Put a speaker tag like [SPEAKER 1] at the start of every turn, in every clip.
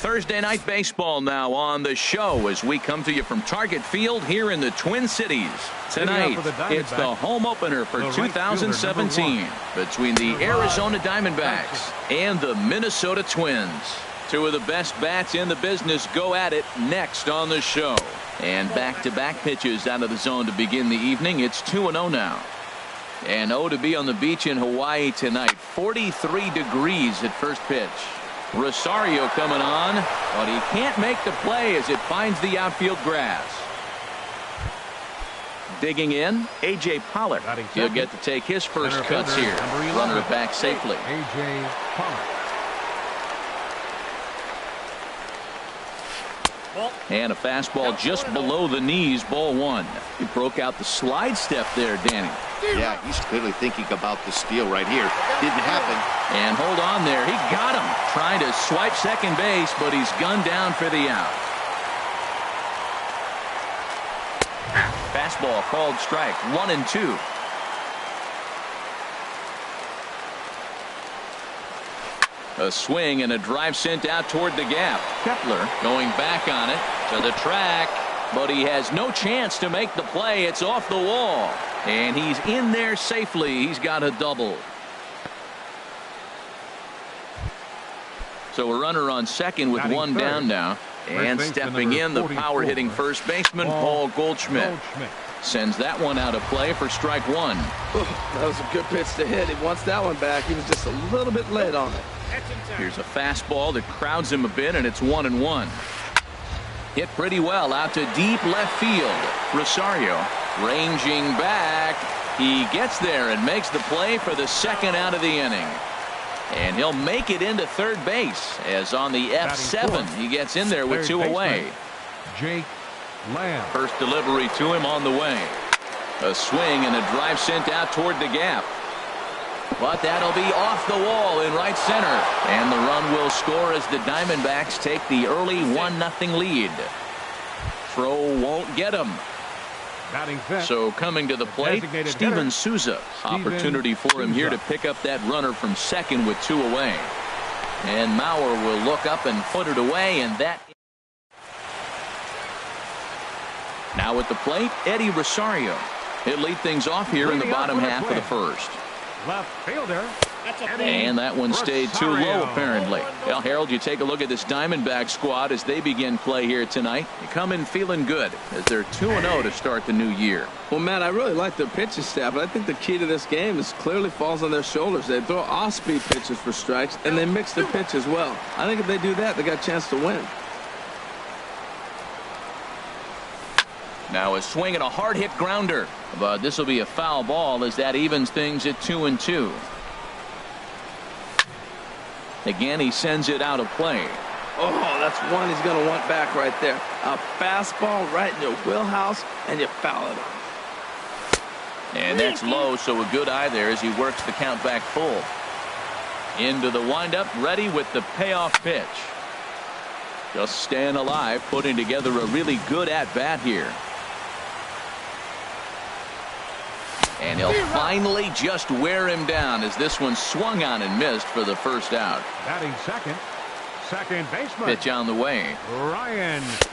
[SPEAKER 1] Thursday Night Baseball now on the show as we come to you from Target Field here in the Twin Cities. Tonight, it's the home opener for 2017 between the Arizona Diamondbacks and the Minnesota Twins. Two of the best bats in the business go at it next on the show. And back-to-back pitches out of the zone to begin the evening. It's 2-0 now. And 0 to be on the beach in Hawaii tonight. 43 degrees at first pitch. Rosario coming on, but he can't make the play as it finds the outfield grass. Digging in, A.J. Pollard. He'll get to take his first cuts here. Runner back safely.
[SPEAKER 2] A.J. Pollard.
[SPEAKER 1] And a fastball just below the knees, ball one. He broke out the slide step there, Danny.
[SPEAKER 3] Yeah, he's clearly thinking about the steal right here. Didn't happen.
[SPEAKER 1] And hold on there. He got him. Trying to swipe second base, but he's gunned down for the out. Fastball called strike. 1-2. A swing and a drive sent out toward the gap. Kepler going back on it to the track, but he has no chance to make the play. It's off the wall, and he's in there safely. He's got a double. So a runner on second with one down now. And stepping in, the power-hitting first baseman, Paul Goldschmidt. Sends that one out of play for strike one.
[SPEAKER 4] That was a good pitch to hit. He wants that one back. He was just a little bit late on it.
[SPEAKER 1] Here's a fastball that crowds him a bit, and it's 1-1. Hit pretty well out to deep left field. Rosario ranging back. He gets there and makes the play for the second out of the inning. And he'll make it into third base as on the F7 he gets in there with two away.
[SPEAKER 2] Jake Lamb.
[SPEAKER 1] First delivery to him on the way. A swing and a drive sent out toward the gap. But that'll be off the wall in right center. And the run will score as the Diamondbacks take the early 1-0 lead. Throw won't get him. So coming to the plate, Steven Souza. Opportunity for him here to pick up that runner from second with two away. And Mauer will look up and put it away, and that. Now at the plate, Eddie Rosario. He'll lead things off here in the bottom half of the first.
[SPEAKER 2] Left fielder.
[SPEAKER 1] And that one stayed too low, apparently. Well, Harold, you take a look at this Diamondback squad as they begin play here tonight. You come in feeling good as they're 2-0 to start the new year.
[SPEAKER 4] Well, Matt, I really like their pitching staff, but I think the key to this game is clearly falls on their shoulders. They throw off-speed pitches for strikes, and they mix the pitch as well. I think if they do that, they got a chance to win.
[SPEAKER 1] Now a swing and a hard-hit grounder. But this will be a foul ball as that evens things at 2-2. Again, he sends it out of play.
[SPEAKER 4] Oh, that's one he's going to want back right there. A fastball right in your wheelhouse, and you foul it off.
[SPEAKER 1] And that's low, so a good eye there as he works the count back full. Into the windup, ready with the payoff pitch. Just staying alive, putting together a really good at-bat here. And he'll finally just wear him down as this one swung on and missed for the first out.
[SPEAKER 2] Batting second baseman.
[SPEAKER 1] Pitch on the way.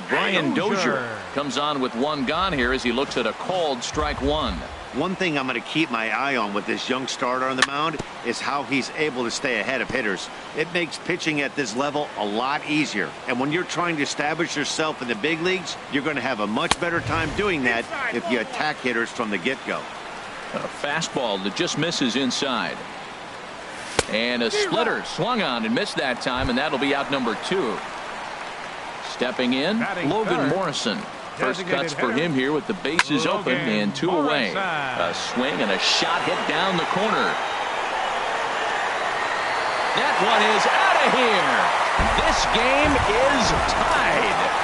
[SPEAKER 1] Brian Dozier comes on with one gone here as he looks at a called strike one.
[SPEAKER 3] One thing I'm going to keep my eye on with this young starter on the mound is how he's able to stay ahead of hitters. It makes pitching at this level a lot easier. And when you're trying to establish yourself in the big leagues, you're going to have a much better time doing that if you attack hitters from the get-go.
[SPEAKER 1] A fastball that just misses inside. And a splitter swung on and missed that time, and that'll be out number 2. Stepping in, Logan Morrison. First cuts for him here with the bases open and 2 away. A swing and a shot hit down the corner. That one is out of here. This game is tied.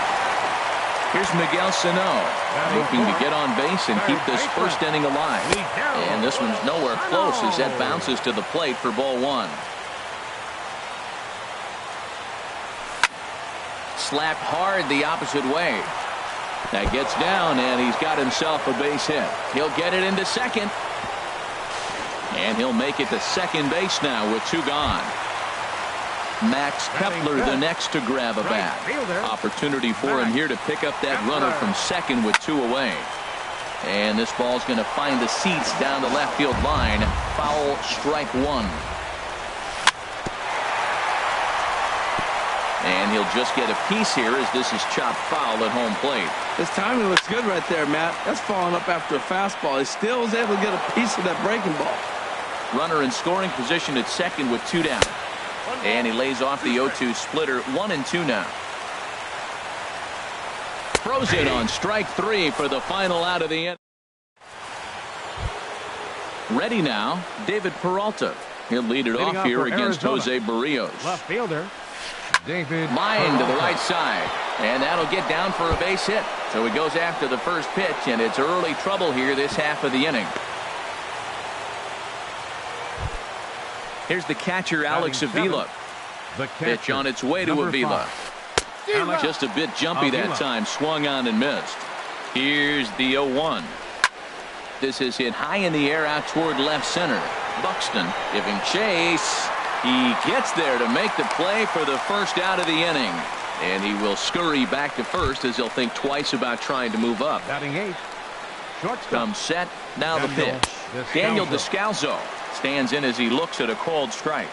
[SPEAKER 1] Here's Miguel Sano, looking to get on base and keep this first inning alive. And this one's nowhere close as that bounces to the plate for ball one. Slapped hard the opposite way. That gets down, and he's got himself a base hit. He'll get it into second. And he'll make it to second base now with 2 gone. Max Kepler the next to grab a bat. Opportunity for him here to pick up that runner from second with 2 away. And this ball's going to find the seats down the left field line. Foul, strike 1. And he'll just get a piece here as this is chopped foul at home plate.
[SPEAKER 4] His timing looks good right there, Matt. That's falling up after a fastball. He still was able to get a piece of that breaking ball.
[SPEAKER 1] Runner in scoring position at second with 2 down. And he lays off the 0-2 splitter. 1-2 now. Throws it on strike 3 for the final out of the inning. Ready now, David Peralta. He'll lead it off here against Jose Barrios.
[SPEAKER 2] Left fielder, David
[SPEAKER 1] Line to the right side. And that'll get down for a base hit. So he goes after the first pitch, and it's early trouble here this half of the inning. Here's the catcher, Alex Avila. Pitch on its way to Avila. Just a bit jumpy that time. Swung on and missed. Here's the 0-1. This is hit high in the air out toward left center. Buxton giving chase. He gets there to make the play for the first out of the inning. And he will scurry back to first as he'll think twice about trying to move up.
[SPEAKER 2] Batting 8. Shortstop.
[SPEAKER 1] Comes set. Now the pitch. Daniel Descalzo stands in as he looks at a called strike.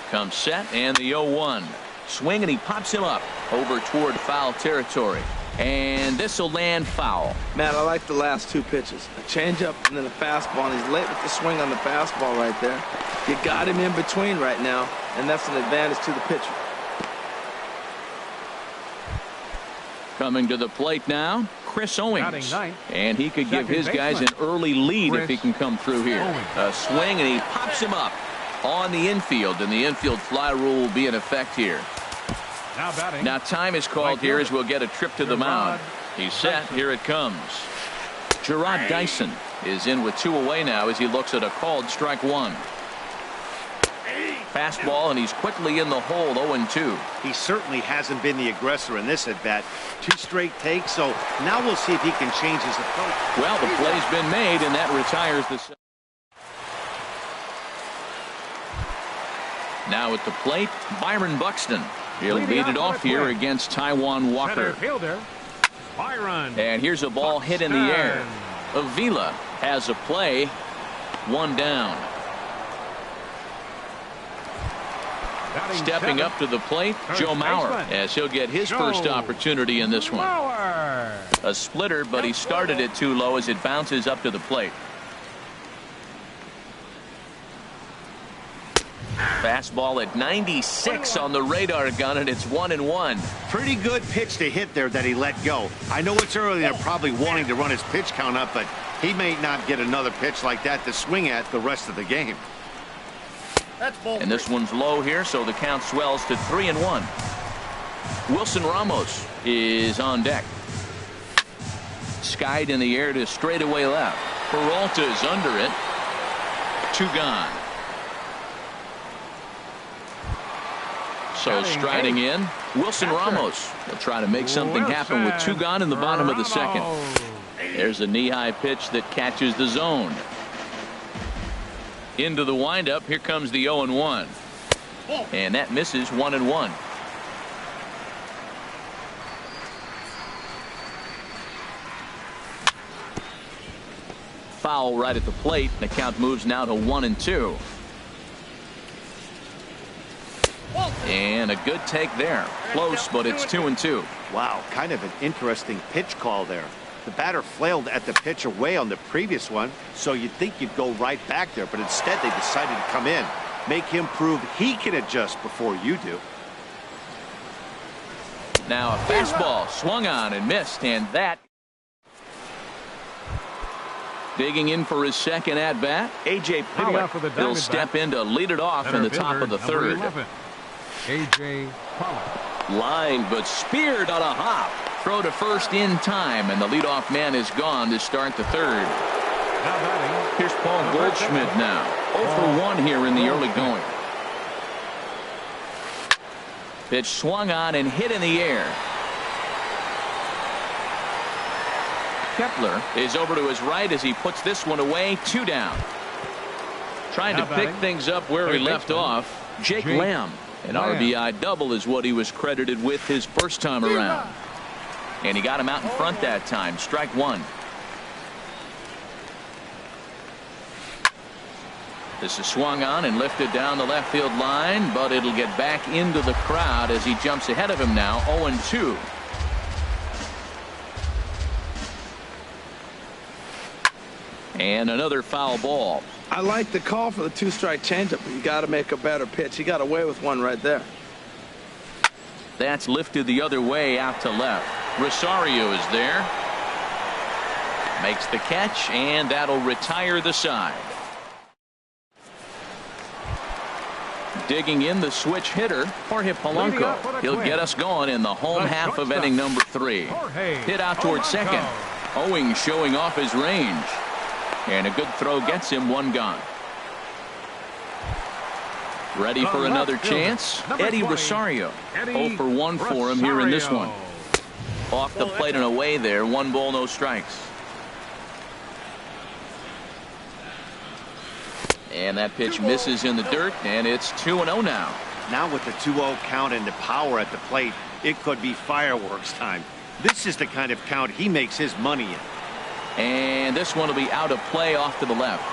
[SPEAKER 1] Comes set and the 0-1. Swing and he pops him up over toward foul territory. And this will land foul.
[SPEAKER 4] Matt, I like the last 2 pitches. A changeup and then a fastball. And he's late with the swing on the fastball right there. You got him in between right now, and that's an advantage to the pitcher.
[SPEAKER 1] Coming to the plate now, Chris Owings. And he could give his guys an early lead if he can come through here. A swing and he pops him up on the infield, and the infield fly rule will be in effect here. Now time is called here as we'll get a trip to the mound. He's set. Here it comes. Gerard Dyson is in with 2 away now as he looks at a called strike 1. Fastball, and he's quickly in the hole. 0-2.
[SPEAKER 3] He certainly hasn't been the aggressor in this at bat. 2 straight takes, so now we'll see if he can change his approach.
[SPEAKER 1] Well, the play's been made, and that retires the. Now at the plate, Byron Buxton. He'll lead it off here against Taijuan Walker.
[SPEAKER 2] Fielder, Byron.
[SPEAKER 1] And here's a ball hit in the air. Avila has a play. 1 down. Stepping up to the plate, Joe Mauer, as he'll get his first opportunity in this one. A splitter, but he started it too low as it bounces up to the plate. Fastball at 96 on the radar gun, and it's 1-1.
[SPEAKER 3] Pretty good pitch to hit there that he let go. I know it's early, they're probably wanting to run his pitch count up, but he may not get another pitch like that to swing at the rest of the game.
[SPEAKER 1] And this one's low here, so the count swells to 3-1. Wilson Ramos is on deck. Skied in the air to straightaway left. Peralta's under it. 2 gone. So striding in, Wilson Ramos will try to make something happen with 2 gone in the bottom of the second. There's a knee-high pitch that catches the zone. Into the windup, here comes the 0-1. And that misses. 1-1. Foul right at the plate. The count moves now to 1-2. And a good take there. Close, but it's 2-2.
[SPEAKER 3] Wow, kind of an interesting pitch call there. The batter flailed at the pitch away on the previous one, so you'd think you'd go right back there, but instead they decided to come in. Make him prove he can adjust before you do.
[SPEAKER 1] Now a fastball swung on and missed, and that. Digging in for his second at bat, A.J. Pollock. He'll step in to lead it off in the top of the third.
[SPEAKER 2] A.J. Pollock.
[SPEAKER 1] Line, but speared on a hop. Throw to first in time, and the leadoff man is gone to start the third. Here's Paul Goldschmidt now. 0 for 1 here in the early going. Pitch swung on and hit in the air. Kepler is over to his right as he puts this one away. 2 down. Trying to pick things up where he left off, Jake Lamb. An RBI double is what he was credited with his first time around. And he got him out in front that time. Strike one. This is swung on and lifted down the left field line, but it'll get back into the crowd as he jumps ahead of him now, 0-2. And another foul ball.
[SPEAKER 4] I like the call for the two-strike changeup, but you got to make a better pitch. He got away with one right there.
[SPEAKER 1] That's lifted the other way out to left. Rosario is there. Makes the catch, and that'll retire the side. Digging in the switch hitter, Jorge Polanco. He'll get us going in the home half of inning number 3. Hit out towards second. Owing showing off his range. And a good throw gets him one gone. Ready for another chance? Eddie Rosario. 0 for 1 for him here in this one. Off the plate and away there. 1 ball, no strikes. And that pitch misses in the dirt, and it's 2-0 now.
[SPEAKER 3] Now with the 2-0 count and the power at the plate, it could be fireworks time. This is the kind of count he makes his money in.
[SPEAKER 1] And this one will be out of play off to the left.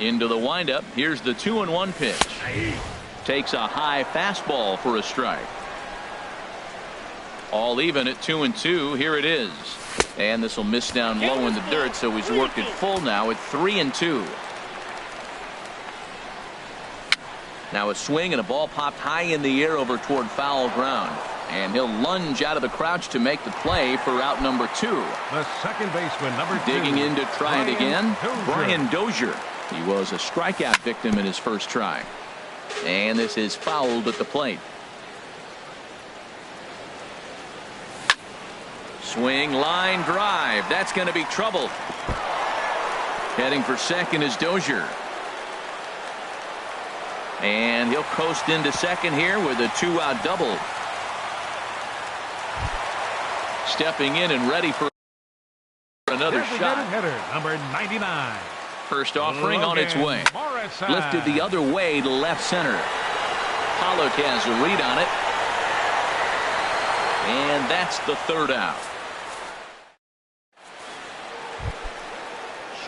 [SPEAKER 1] Into the windup. Here's the 2-1 pitch. Takes a high fastball for a strike. All even at 2-2. Here it is. And this will miss down low in the dirt, so he's worked it full now at 3-2. Now a swing and a ball popped high in the air over toward foul ground. And he'll lunge out of the crouch to make the play for out number 2.
[SPEAKER 2] The second baseman, number 2.
[SPEAKER 1] Digging in to try it again, Brian Dozier. He was a strikeout victim in his first try. And this is fouled at the plate. Swing, line drive. That's going to be trouble. Heading for second is Dozier. And he'll coast into second here with a 2-out double. Stepping in and ready for another shot.
[SPEAKER 2] Hitter, number 99.
[SPEAKER 1] First offering on its way. Lifted the other way to left center. Pollock has a read on it. And that's the 3rd out.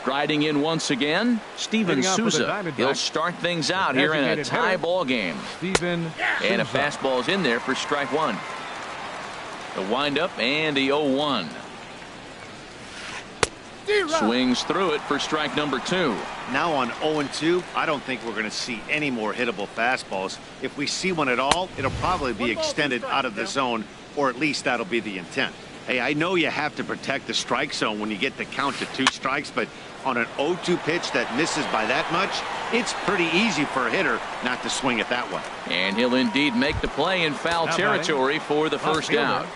[SPEAKER 1] Striding in once again, Steven Souza. He'll start things out here in a tie ball game. And a fastball's in there for strike 1. The windup and the 0-1. Swings through it for strike number 2.
[SPEAKER 3] Now on 0-2, I don't think we're going to see any more hittable fastballs. If we see one at all, it'll probably be extended out of the zone, or at least that'll be the intent. Hey, I know you have to protect the strike zone when you get the count to 2 strikes, but on an 0-2 pitch that misses by that much, it's pretty easy for a hitter not to swing at that one.
[SPEAKER 1] And he'll indeed make the play in foul territory for the first out.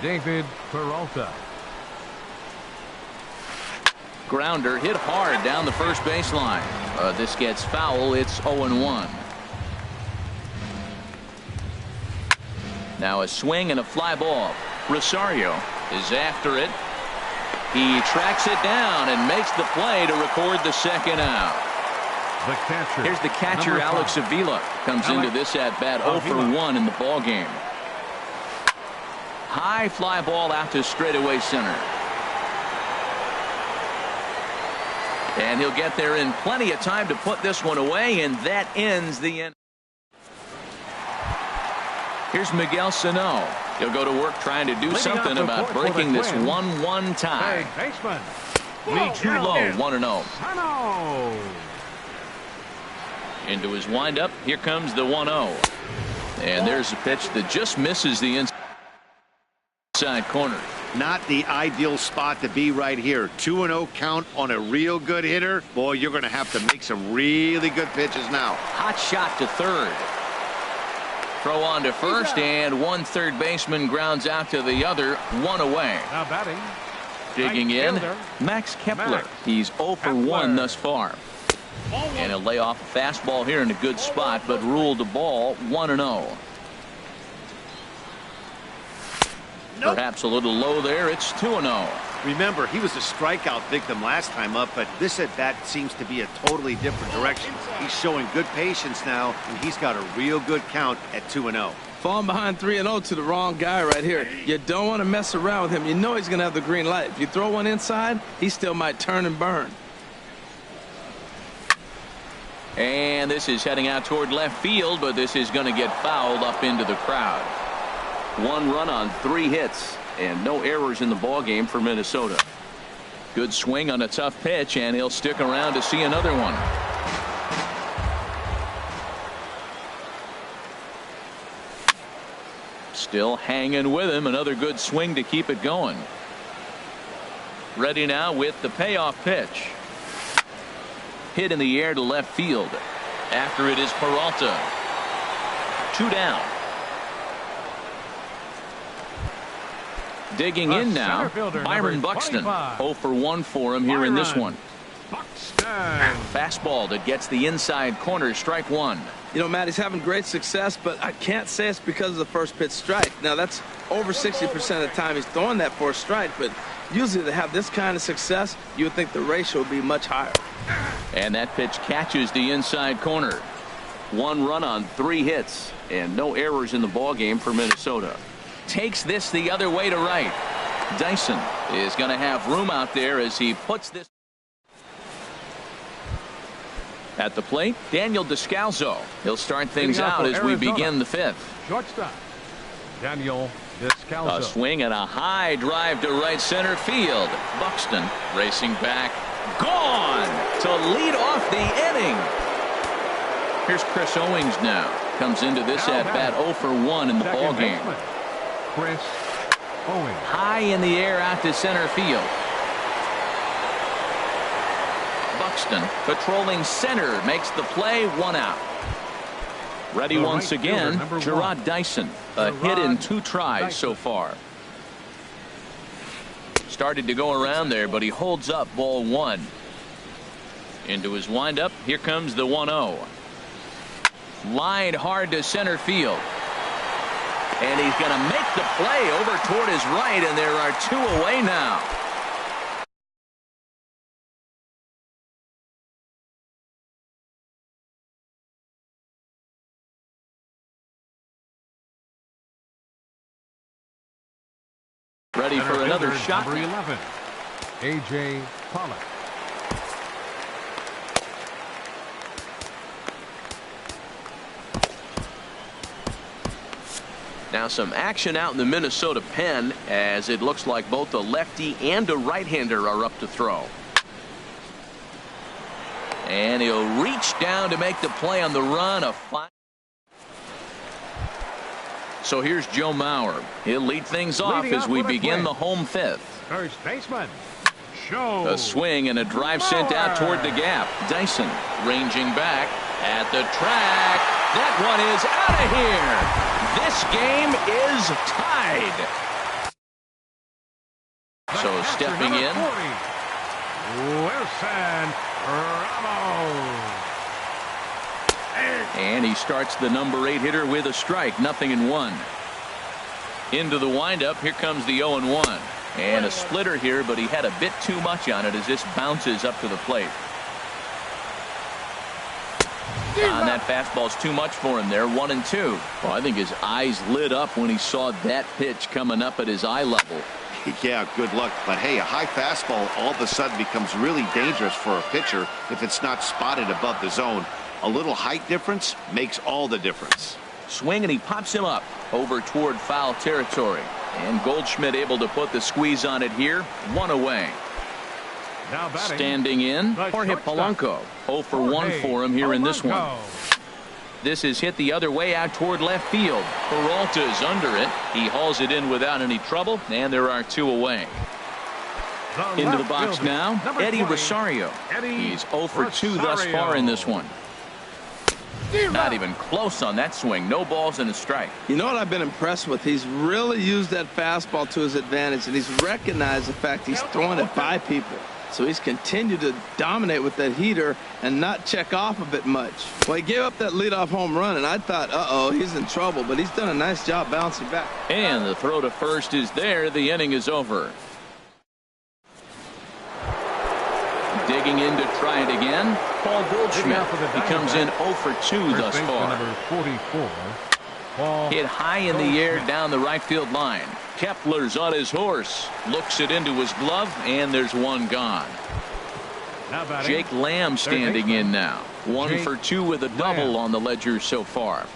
[SPEAKER 2] David Peralta.
[SPEAKER 1] Grounder hit hard down the first baseline. This gets foul. It's 0-1. Now a swing and a fly ball. Rosario is after it. He tracks it down and makes the play to record the second out.
[SPEAKER 2] The catcher.
[SPEAKER 1] Here's the catcher, Alex Avila. Comes into this at bat 0 for 1 in the ball game. High fly ball out to straightaway center. And he'll get there in plenty of time to put this one away, and that ends the end. Here's Miguel Sano. He'll go to work trying to do something about breaking this 1-1 tie. Too low, 1-0. Into his windup. Here comes the 1-0. And there's a pitch that just misses the inside corner.
[SPEAKER 3] Not the ideal spot to be right here. 2-0 count on a real good hitter. Boy, you're going to have to make some really good pitches now.
[SPEAKER 1] Hot shot to third. Throw on to first, and one third baseman grounds out to the other, 1 away.
[SPEAKER 2] Now batting.
[SPEAKER 1] Digging in, Max Kepler. He's 0 for 1 thus far. And he'll lay off a fastball here in a good spot, but ruled the ball 1-0. Perhaps a little low there. It's 2-0.
[SPEAKER 3] Remember, he was a strikeout victim last time up, but this at-bat seems to be a totally different direction. He's showing good patience now, and he's got a real good count at 2-0.
[SPEAKER 4] Falling behind 3-0 to the wrong guy right here. You don't want to mess around with him. You know he's going to have the green light. If you throw one inside, he still might turn and burn.
[SPEAKER 1] And this is heading out toward left field, but this is going to get fouled up into the crowd. 1 run on 3 hits. And no errors in the ball game for Minnesota. Good swing on a tough pitch, and he'll stick around to see another one. Still hanging with him. Another good swing to keep it going. Ready now with the payoff pitch. Hit in the air to left field. After it is Peralta. 2 down. Digging in now, Byron Buxton. 0 for 1 for him here in this one. Fastball that gets the inside corner, strike 1.
[SPEAKER 4] You know, Matt, he's having great success, but I can't say it's because of the first pitch strike. Now, that's over 60% of the time he's throwing that for a strike, but usually to have this kind of success, you would think the ratio would be much higher.
[SPEAKER 1] And that pitch catches the inside corner. 1 run on 3 hits, and no errors in the ball game for Minnesota. Takes this the other way to right. Dyson is going to have room out there as he puts this at the plate. Daniel Descalso. He'll start things out as we begin the 5th.
[SPEAKER 2] Shortstop Daniel Descalso.
[SPEAKER 1] A swing and a high drive to right center field. Buxton racing back. Gone to lead off the inning. Here's Chris Owings now. Comes into this at bat 0 for 1 in the ball game.
[SPEAKER 2] Chris Owings.
[SPEAKER 1] High in the air out to center field. Buxton patrolling center makes the play. 1 out. Ready
[SPEAKER 2] The
[SPEAKER 1] once
[SPEAKER 2] right
[SPEAKER 1] again.
[SPEAKER 2] fielder,
[SPEAKER 1] Gerard Dyson. A hit in 2 tries so far. Started to go around there, but he holds up ball 1. Into his windup. Here comes the 1-0. Lined hard to center field. And he's going to make the play over toward his right, and there are 2 away now. Ready for another shot.
[SPEAKER 2] Number 11, A.J. Pollock.
[SPEAKER 1] Now some action out in the Minnesota pen as it looks like both a lefty and a right-hander are up to throw. And he'll reach down to make the play on the run. So here's Joe Mauer. He'll lead things off as we begin the home 5th.
[SPEAKER 2] First baseman, Joe.
[SPEAKER 1] A swing and a drive sent out toward the gap. Dyson ranging back at the track. That one is out of here. This game is tied. So stepping in.
[SPEAKER 2] 40, Wilson Ramos.
[SPEAKER 1] And he starts the number 8 hitter with a strike. 0-1. Into the windup. Here comes the 0-1. And a splitter here, but he had a bit too much on it as this bounces up to the plate. And that fastball's too much for him there. 1-2. Well, I think his eyes lit up when he saw that pitch coming up at his eye level.
[SPEAKER 3] Yeah, good luck. But hey, a high fastball all of a sudden becomes really dangerous for a pitcher if it's not spotted above the zone. A little height difference makes all the difference.
[SPEAKER 1] Swing, and he pops him up over toward foul territory. And Goldschmidt able to put the squeeze on it here. 1 away.
[SPEAKER 2] Now batting,
[SPEAKER 1] standing in, Jorge Polanco. 0 for 1 for him here in this one. This is hit the other way out toward left field. Peralta is under it. He hauls it in without any trouble, and there are 2 away. Into the box now, Eddie Rosario. He's 0 for 2 thus far in this one. Not even close on that swing. No balls and a strike.
[SPEAKER 4] You know what I've been impressed with? He's really used that fastball to his advantage, and he's recognized the fact he's throwing it by people. So he's continued to dominate with that heater and not check off a bit much. Well, he gave up that leadoff home run, and I thought, uh-oh, he's in trouble. But he's done a nice job bouncing back.
[SPEAKER 1] And the throw to first is there. The inning is over. Digging in to try it again, Paul Goldschmidt. He comes in 0 for 2 thus far.
[SPEAKER 2] Number 44, Paul.
[SPEAKER 1] Hit high in the air down the right field line. Kepler's on his horse. Looks it into his glove, and there's one gone.
[SPEAKER 2] Now batting,
[SPEAKER 1] Jake Lamb standing in now. 1 for 2 with a double on the ledger so far.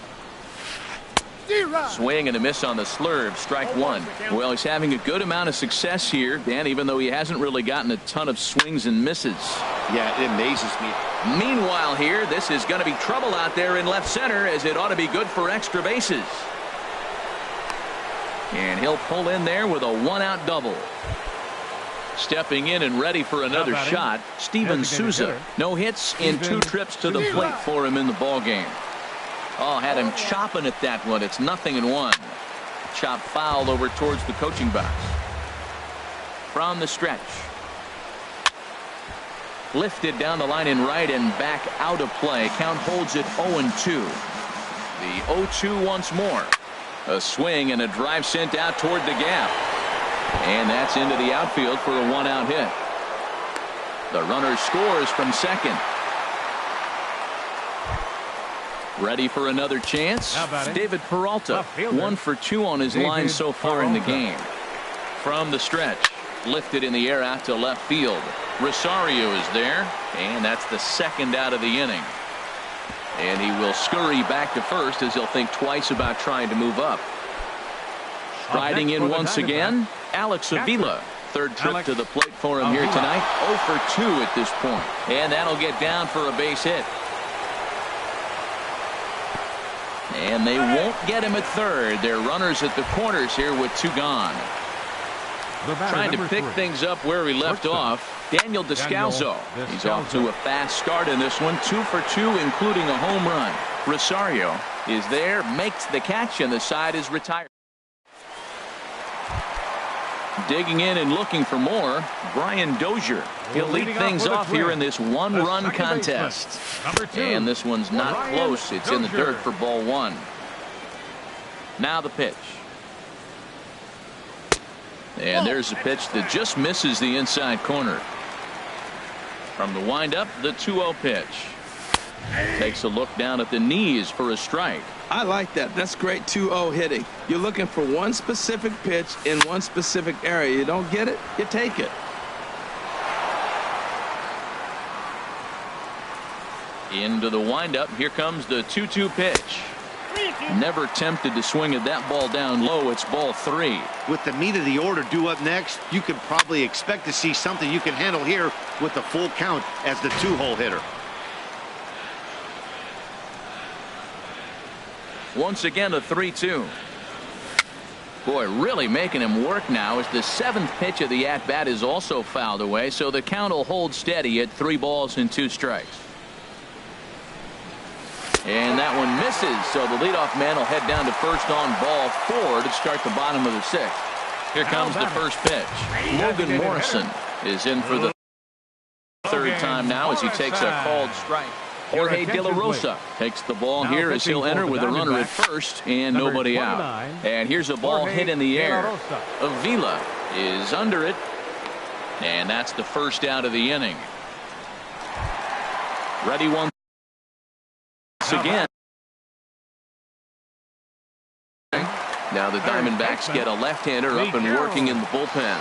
[SPEAKER 1] Swing and a miss on the slurve. Strike one. Well, he's having a good amount of success here, Dan, even though he hasn't really gotten a ton of swings and misses.
[SPEAKER 3] Yeah, it amazes me.
[SPEAKER 1] Meanwhile here, this is going to be trouble out there in left center, as it ought to be good for extra bases. And he'll pull in there with a 1-out double. Stepping in and ready for another shot, Steven Souza. No hits in 2 trips to the plate for him in the ballgame. Oh, had him chopping at that one. It's 0-1. Chop foul over towards the coaching box. From the stretch. Lifted down the line in right and back out of play. Count holds it 0-2. The 0-2 once more. A swing and a drive sent out toward the gap. And that's into the outfield for a 1-out hit. The runner scores from second. Ready for another chance. David Peralta. 1 for 2 on his line so far in the game. From the stretch. Lifted in the air out to left field. Rosario is there. And that's the 2nd out of the inning. And he will scurry back to first, as he'll think twice about trying to move up. Striding in once again, Alex Avila. 3rd trip to the plate for him here tonight. 0 for 2 at this point. And that'll get down for a base hit. And they won't get him at 3rd. They're runners at the corners here with 2 gone. Trying to pick things up where he left off. Daniel Descalzo. He's off to a fast start in this one. 2 for 2, including a home run. Rosario is there, makes the catch, and the side is retired. Digging in and looking for more, Brian Dozier. He'll lead things off here in this 1-run contest. And this one's not close. It's in the dirt for ball 1. Now the pitch. And there's a pitch that just misses the inside corner. From the windup, the 2-0 pitch. Takes a look down at the knees for a strike.
[SPEAKER 4] I like that. That's great 2-0 hitting. You're looking for one specific pitch in one specific area. You don't get it, you take it.
[SPEAKER 1] Into the windup. Here comes the 2-2 pitch. Never tempted to swing at that ball down low. It's ball 3.
[SPEAKER 3] With the meat of the order due up next, you could probably expect to see something you can handle here with the full count as the 2-hole hitter.
[SPEAKER 1] Once again, a 3-2. Boy, really making him work now, as the 7th pitch of the at-bat is also fouled away, so the count will hold steady at 3 balls and 2 strikes. And that one misses, so the leadoff man will head down to first on ball 4 to start the bottom of the 6th. Here comes the first pitch. Logan Morrison is in for the 3rd time now, as he takes a called strike. Jorge De La Rosa takes the ball here as he'll enter with a runner at first and nobody out. And here's a ball hit in the air. Avila is under it, and that's the 1st out of the inning. Ready once again. Now the Diamondbacks get a left-hander up and working in the bullpen.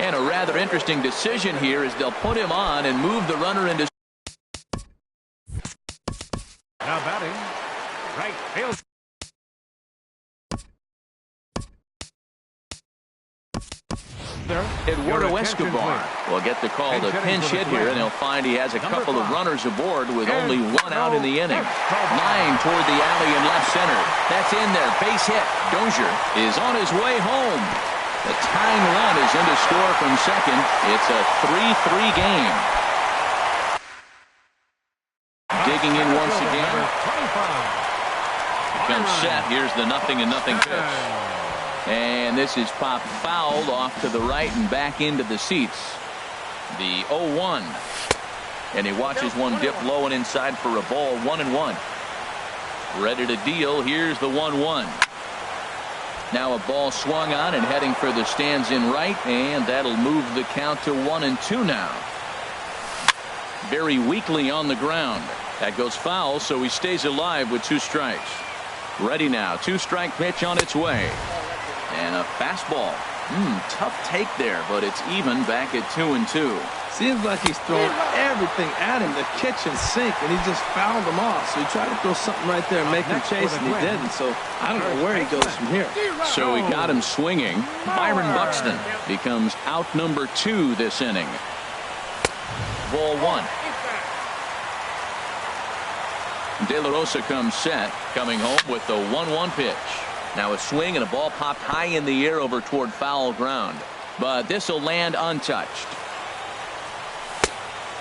[SPEAKER 1] And a rather interesting decision here, as they'll put him on and move the runner into.
[SPEAKER 2] Now batting, right field.
[SPEAKER 1] Eduardo Escobar will get the call to pinch hit here, and he'll find he has a couple of runners aboard with only 1 out in the inning. Line toward the alley in left center. That's in there. Base hit. Dozier is on his way home. The tying run is in to score from second. It's a 3-3 game. Digging in once again. Comes set. Here's the 0-0 pitch. And this is popped fouled off to the right and back into the seats. The 0-1. And he watches one dip low and inside for a ball. 1-1. Ready to deal. Here's the 1-1. Now a ball swung on and heading for the stands in right, and that'll move the count to 1-2 now. very weakly on the ground. That goes foul, so he stays alive with 2 strikes. Ready now. 2-strike pitch on its way. And a fastball. Tough take there, but it's even back at 2-2.
[SPEAKER 4] Seems like he's throwing everything at him, the kitchen sink, and he just fouled him off. So he tried to throw something right there and make him chase, and he didn't. So I don't know where he goes from here.
[SPEAKER 1] So he got him swinging. Byron Buxton becomes out number 2 this inning. Ball 1. De La Rosa comes set, coming home with the 1-1 pitch. Now a swing and a ball popped high in the air over toward foul ground. But this will land untouched.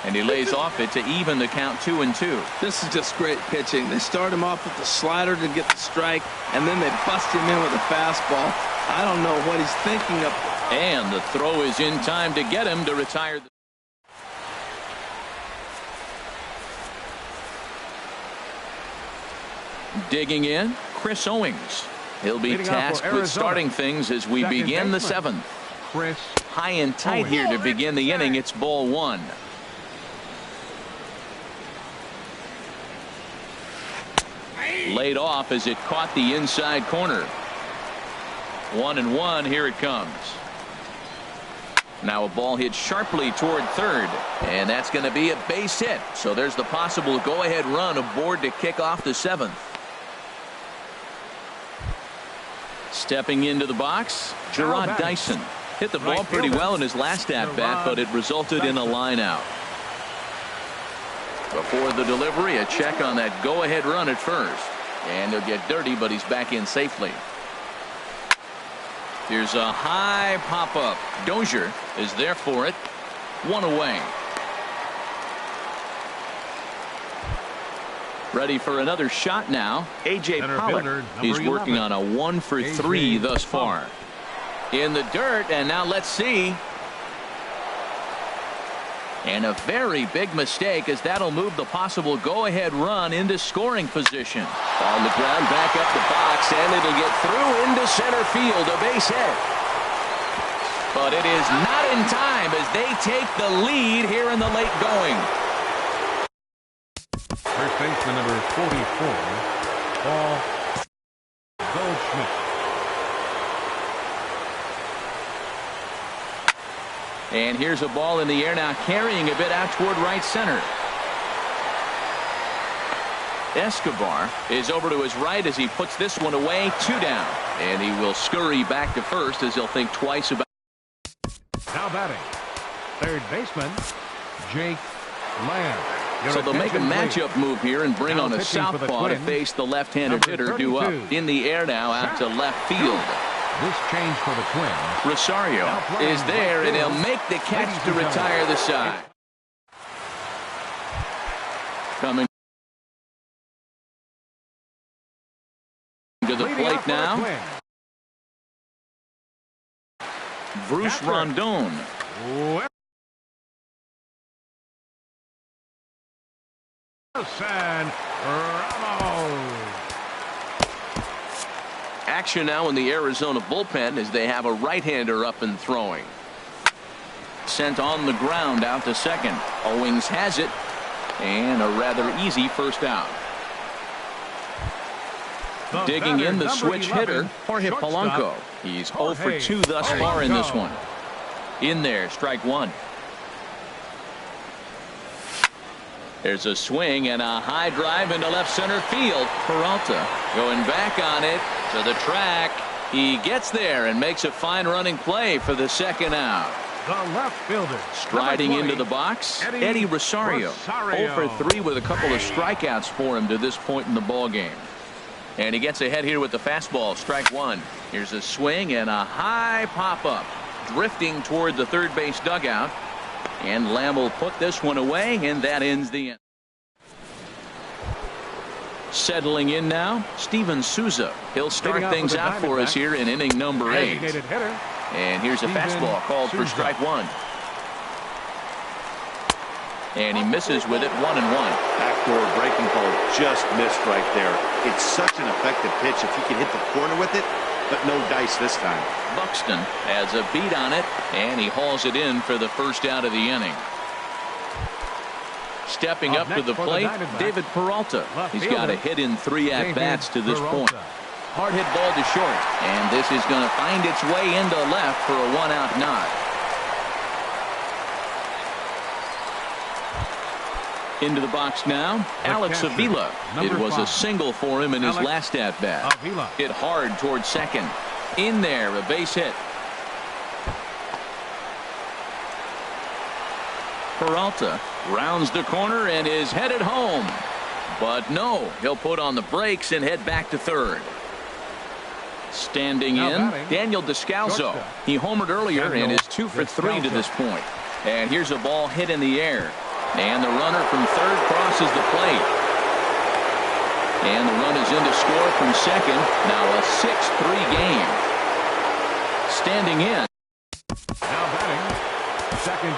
[SPEAKER 1] And he lays off it to even the count 2-2.
[SPEAKER 4] This is just great pitching. They start him off with the slider to get the strike, and then they bust him in with a fastball. I don't know what he's thinking of.
[SPEAKER 1] And the throw is in time to get him to retire. Digging in, Chris Owings. He'll be tasked with starting things as we begin the 7th. High and tight here to begin the inning. It's ball 1. Laid off as it caught the inside corner. 1-1. Here it comes. Now a ball hit sharply toward third, and that's going to be a base hit. So there's the possible go-ahead run aboard to kick off the 7th. Stepping into the box, Gerard Dyson. Hit the ball pretty well in his last at-bat, but it resulted in a line out. Before the delivery, a check on that go-ahead run at first. And he'll get dirty, but he's back in safely. Here's a high pop-up. Dozier is there for it. 1 away. Ready for another shot now. A.J. Pollock. He's working on a 1 for 3 thus far. In the dirt, and now let's see. And a very big mistake, as that'll move the possible go-ahead run into scoring position. On the ground, back up the box, and it'll get through into center field, a base hit. But it is not in time as they take the lead here in the late going.
[SPEAKER 2] First baseman number 44, Paul Goldschmidt.
[SPEAKER 1] And here's a ball in the air now, carrying a bit out toward right center. Escobar is over to his right as he puts this one away. 2 down. And he will scurry back to first as he'll think twice about.
[SPEAKER 2] Now batting, third baseman, Jake Lamb.
[SPEAKER 1] So they'll make a matchup move here and bring on a southpaw to face the left-handed hitter due up. In the air now out to left field.
[SPEAKER 2] This change for the Twins.
[SPEAKER 1] Rosario is there, and he'll make the catch to retire the side. Coming to the plate now, Bruce Rondon. Action now in the Arizona bullpen as they have a right-hander up and throwing. Sent on the ground out to second. Owings has it, and a rather easy first out. Digging in the switch hitter, Jorge Polanco. He's 0 for 2 thus far in this one. In there, strike 1. There's a swing and a high drive into left center field. Peralta going back on it to the track. He gets there and makes a fine running play for the second out.
[SPEAKER 2] The left fielder.
[SPEAKER 1] Striding into the box, Eddie Rosario. 0 for 3 with a couple of strikeouts for him to this point in the ball game. And he gets ahead here with the fastball. Strike 1. Here's a swing and a high pop-up. Drifting toward the third base dugout. And Lamb will put this one away, and that ends the inning. Settling in now, Steven Souza. He'll start things out for us here in inning number 8. And here's a fastball called for strike 1. And he misses with it. 1-1.
[SPEAKER 3] Backdoor breaking ball just missed right there. It's such an effective pitch if you can hit the corner with it, but no dice this time.
[SPEAKER 1] Buxton has a beat on it, and he hauls it in for the first out of the inning. Stepping up to the plate, David Peralta. He's got a hit in 3 at-bats to this point. Hard hit ball to short, and this is going to find its way into left for a 1-out nod. Into the box now, Alex Avila. It was a single for him in his last at-bat. Hit hard towards second. In there, a base hit. Peralta rounds the corner and is headed home. But no, he'll put on the brakes and head back to third. Standing in, Daniel Descalso. He homered earlier and is 2 for 3 to this point. And here's a ball hit in the air. And the runner from third crosses the plate. And the run is in to score from second. Now a 6-3 game. Standing in,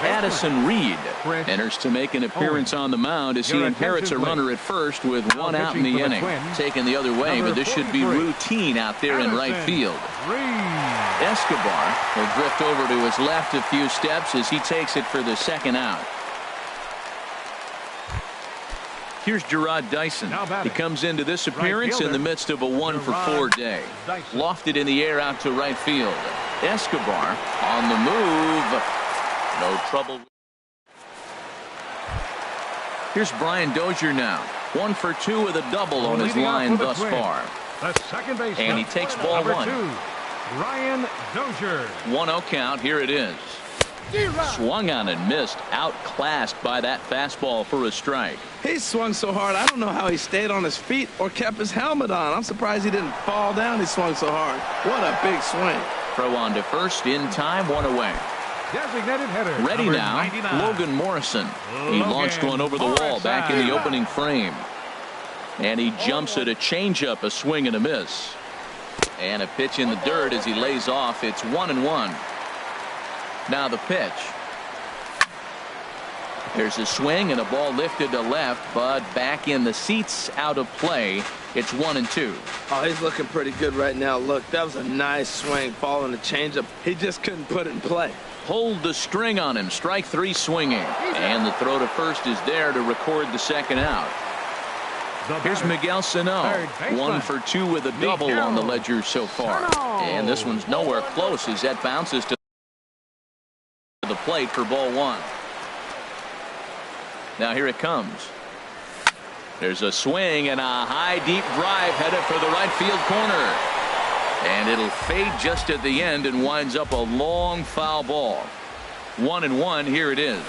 [SPEAKER 1] Addison Reed enters to make an appearance on the mound as he inherits a runner at first with 1 out in the inning. Taken the other way, but this should be routine out there in right field. Escobar will drift over to his left a few steps as he takes it for the 2nd out. Here's Gerard Dyson. He comes into this appearance in the midst of a 1 for 4 day. Lofted in the air out to right field. Escobar on the move. No trouble. Here's Brian Dozier now. 1 for 2 with a double on his line thus far. And he takes ball 1.
[SPEAKER 2] Brian Dozier.
[SPEAKER 1] 1-0 count. Here it is. Swung on and missed. Outclassed by that fastball for a strike.
[SPEAKER 4] He swung so hard, I don't know how he stayed on his feet or kept his helmet on. I'm surprised he didn't fall down. He swung so hard. What a big swing.
[SPEAKER 1] Throw on to first in time, 1 away.
[SPEAKER 2] Designated hitter.
[SPEAKER 1] Ready now,
[SPEAKER 2] 99.
[SPEAKER 1] Logan Morrison. He launched one over the wall back in the opening frame. And he jumps at a changeup, a swing and a miss. And a pitch in the dirt as he lays off. It's 1-1. Now the pitch. There's a swing and a ball lifted to left, but back in the seats, out of play. It's 1-2.
[SPEAKER 4] Oh, he's looking pretty good right now. Look, that was a nice swing, following the changeup. He just couldn't put it in play.
[SPEAKER 1] Hold the string on him. Strike 3 swinging. And the throw to first is there to record the 2nd out. Here's Miguel Sano. 1 for 2 with a double on the ledger so far. And this one's nowhere close as that bounces to the plate for ball 1. Now here it comes. There's a swing and a high deep drive headed for the right field corner. And it'll fade just at the end and winds up a long foul ball. 1-1. Here it is.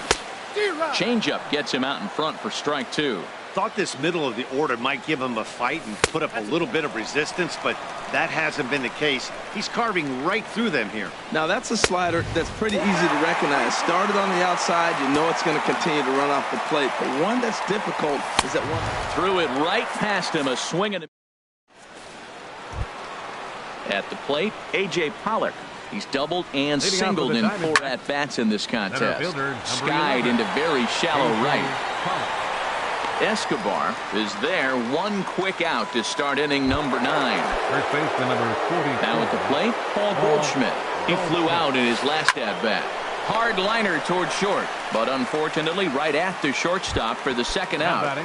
[SPEAKER 1] Changeup gets him out in front for strike 2.
[SPEAKER 3] Thought this middle of the order might give him a fight and put up a little bit of resistance, but that hasn't been the case. He's carving right through them here.
[SPEAKER 4] Now that's a slider that's pretty easy to recognize. Started on the outside, you know it's going to continue to run off the plate. But one that's difficult is that one
[SPEAKER 1] threw it right past him. A swing and a at the plate, A.J. Pollock. He's doubled and singled in 4 at-bats in this contest. Skied into very shallow right. Escobar is there. 1 quick out to start inning number 9.
[SPEAKER 2] First baseman number 44.
[SPEAKER 1] Now at the plate, Paul Goldschmidt. He flew out in his last at-bat. Hard liner toward short, but unfortunately right at the shortstop for the 2nd out.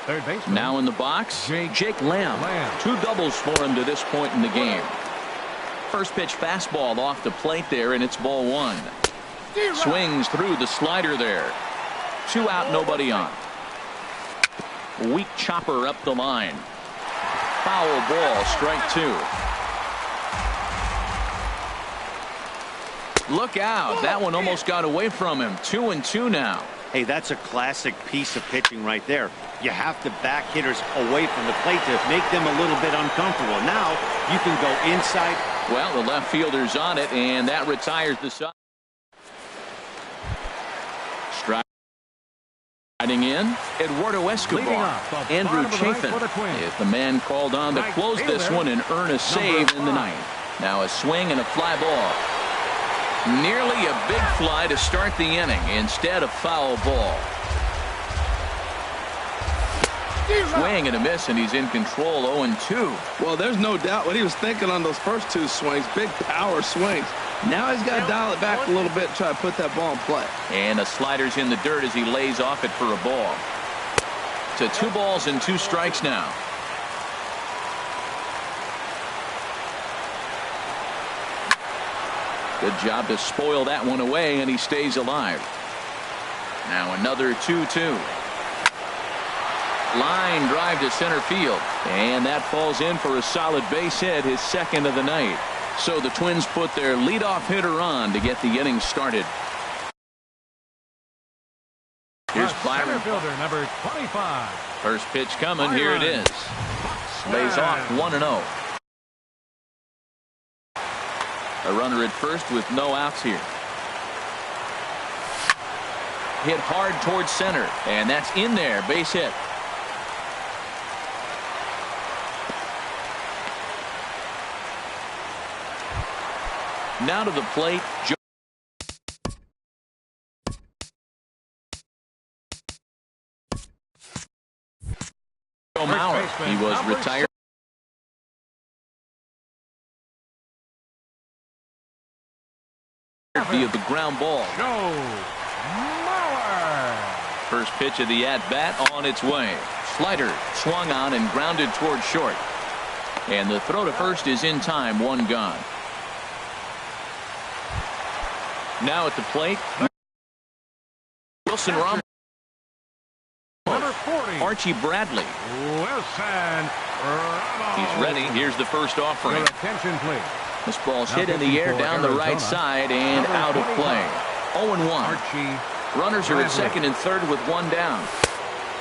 [SPEAKER 2] Third baseman.
[SPEAKER 1] Now in the box, Jake Lamb. 2 doubles for him to this point in the game. First pitch fastball off the plate there, and it's ball 1. Swings through the slider there. 2 out, nobody on. Weak chopper up the line. Foul ball, strike 2. Look out. That one almost got away from him. 2-2 now.
[SPEAKER 3] Hey, that's a classic piece of pitching right there. You have to back hitters away from the plate to make them a little bit uncomfortable. Now you can go inside.
[SPEAKER 1] Well, the left fielder's on it, and that retires the side. Riding in, Eduardo Escobar. Andrew Chafin is the man called on to close this one and earn a save in the 9th. Now a swing and a fly ball. Nearly a big fly to start the inning instead of foul ball. Swing and a miss, and he's in control. 0-2.
[SPEAKER 4] Well, there's no doubt what he was thinking on those first 2 swings. Big power swings. Now he's got to dial it back a little bit and try to put that ball in play.
[SPEAKER 1] And a slider's in the dirt as he lays off it for a ball. To 2 balls and 2 strikes now. Good job to spoil that one away, and he stays alive. Now another 2-2. Line drive to center field, and that falls in for a solid base hit, his second of the night. So the Twins put their leadoff hitter on to get the inning started. Here's Byron.
[SPEAKER 2] Center fielder number 25.
[SPEAKER 1] First pitch coming. Here it is. Lays off 1-0. A runner at first with no outs here. Hit hard towards center, and that's in there. Base hit. Now to the plate, Joe Mauer. He was retired. Via the ground ball.
[SPEAKER 2] Joe Mauer.
[SPEAKER 1] First pitch of the at-bat on its way. Slider swung on and grounded towards short. And the throw to first is in time. 1 gone. Now at the plate, Wilson Ramos.
[SPEAKER 2] Number 40.
[SPEAKER 1] Archie Bradley.
[SPEAKER 2] Wilson Ramos.
[SPEAKER 1] He's ready. Here's the first offering.
[SPEAKER 2] Your attention, please.
[SPEAKER 1] This ball's hit in the air down the right side and out of play. 0-1.
[SPEAKER 2] Archie
[SPEAKER 1] Runners are at
[SPEAKER 2] Bradley.
[SPEAKER 1] second and third with 1 down.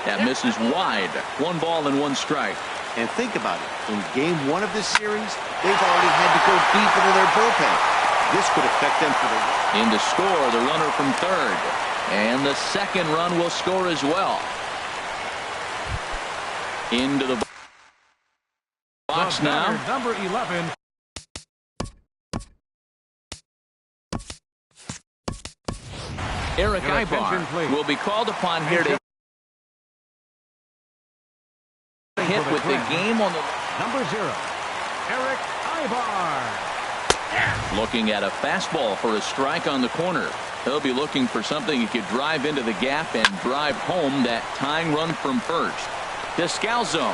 [SPEAKER 1] That misses wide. 1 ball and 1 strike.
[SPEAKER 3] And think about it. In game 1 of this series, they've already had to go deep into their bullpen. This could affect them for the
[SPEAKER 1] In to score, the runner from third. And the second run will score as well. Into the box now.
[SPEAKER 2] Number 11.
[SPEAKER 1] Eric
[SPEAKER 2] Your attention,
[SPEAKER 1] Ibar
[SPEAKER 2] please.
[SPEAKER 1] will be called upon here to hit with the game on the
[SPEAKER 2] Number 0. Eric Ibar.
[SPEAKER 1] looking at a fastball for a strike on the corner. He'll be looking for something he could drive into the gap and drive home that tying run from first. Descalzo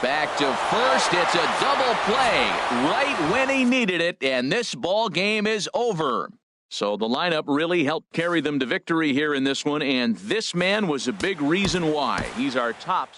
[SPEAKER 1] back to first. It's a double play right when he needed it, and this ball game is over. So the lineup really helped carry them to victory here in this one, and this man was a big reason why. He's our top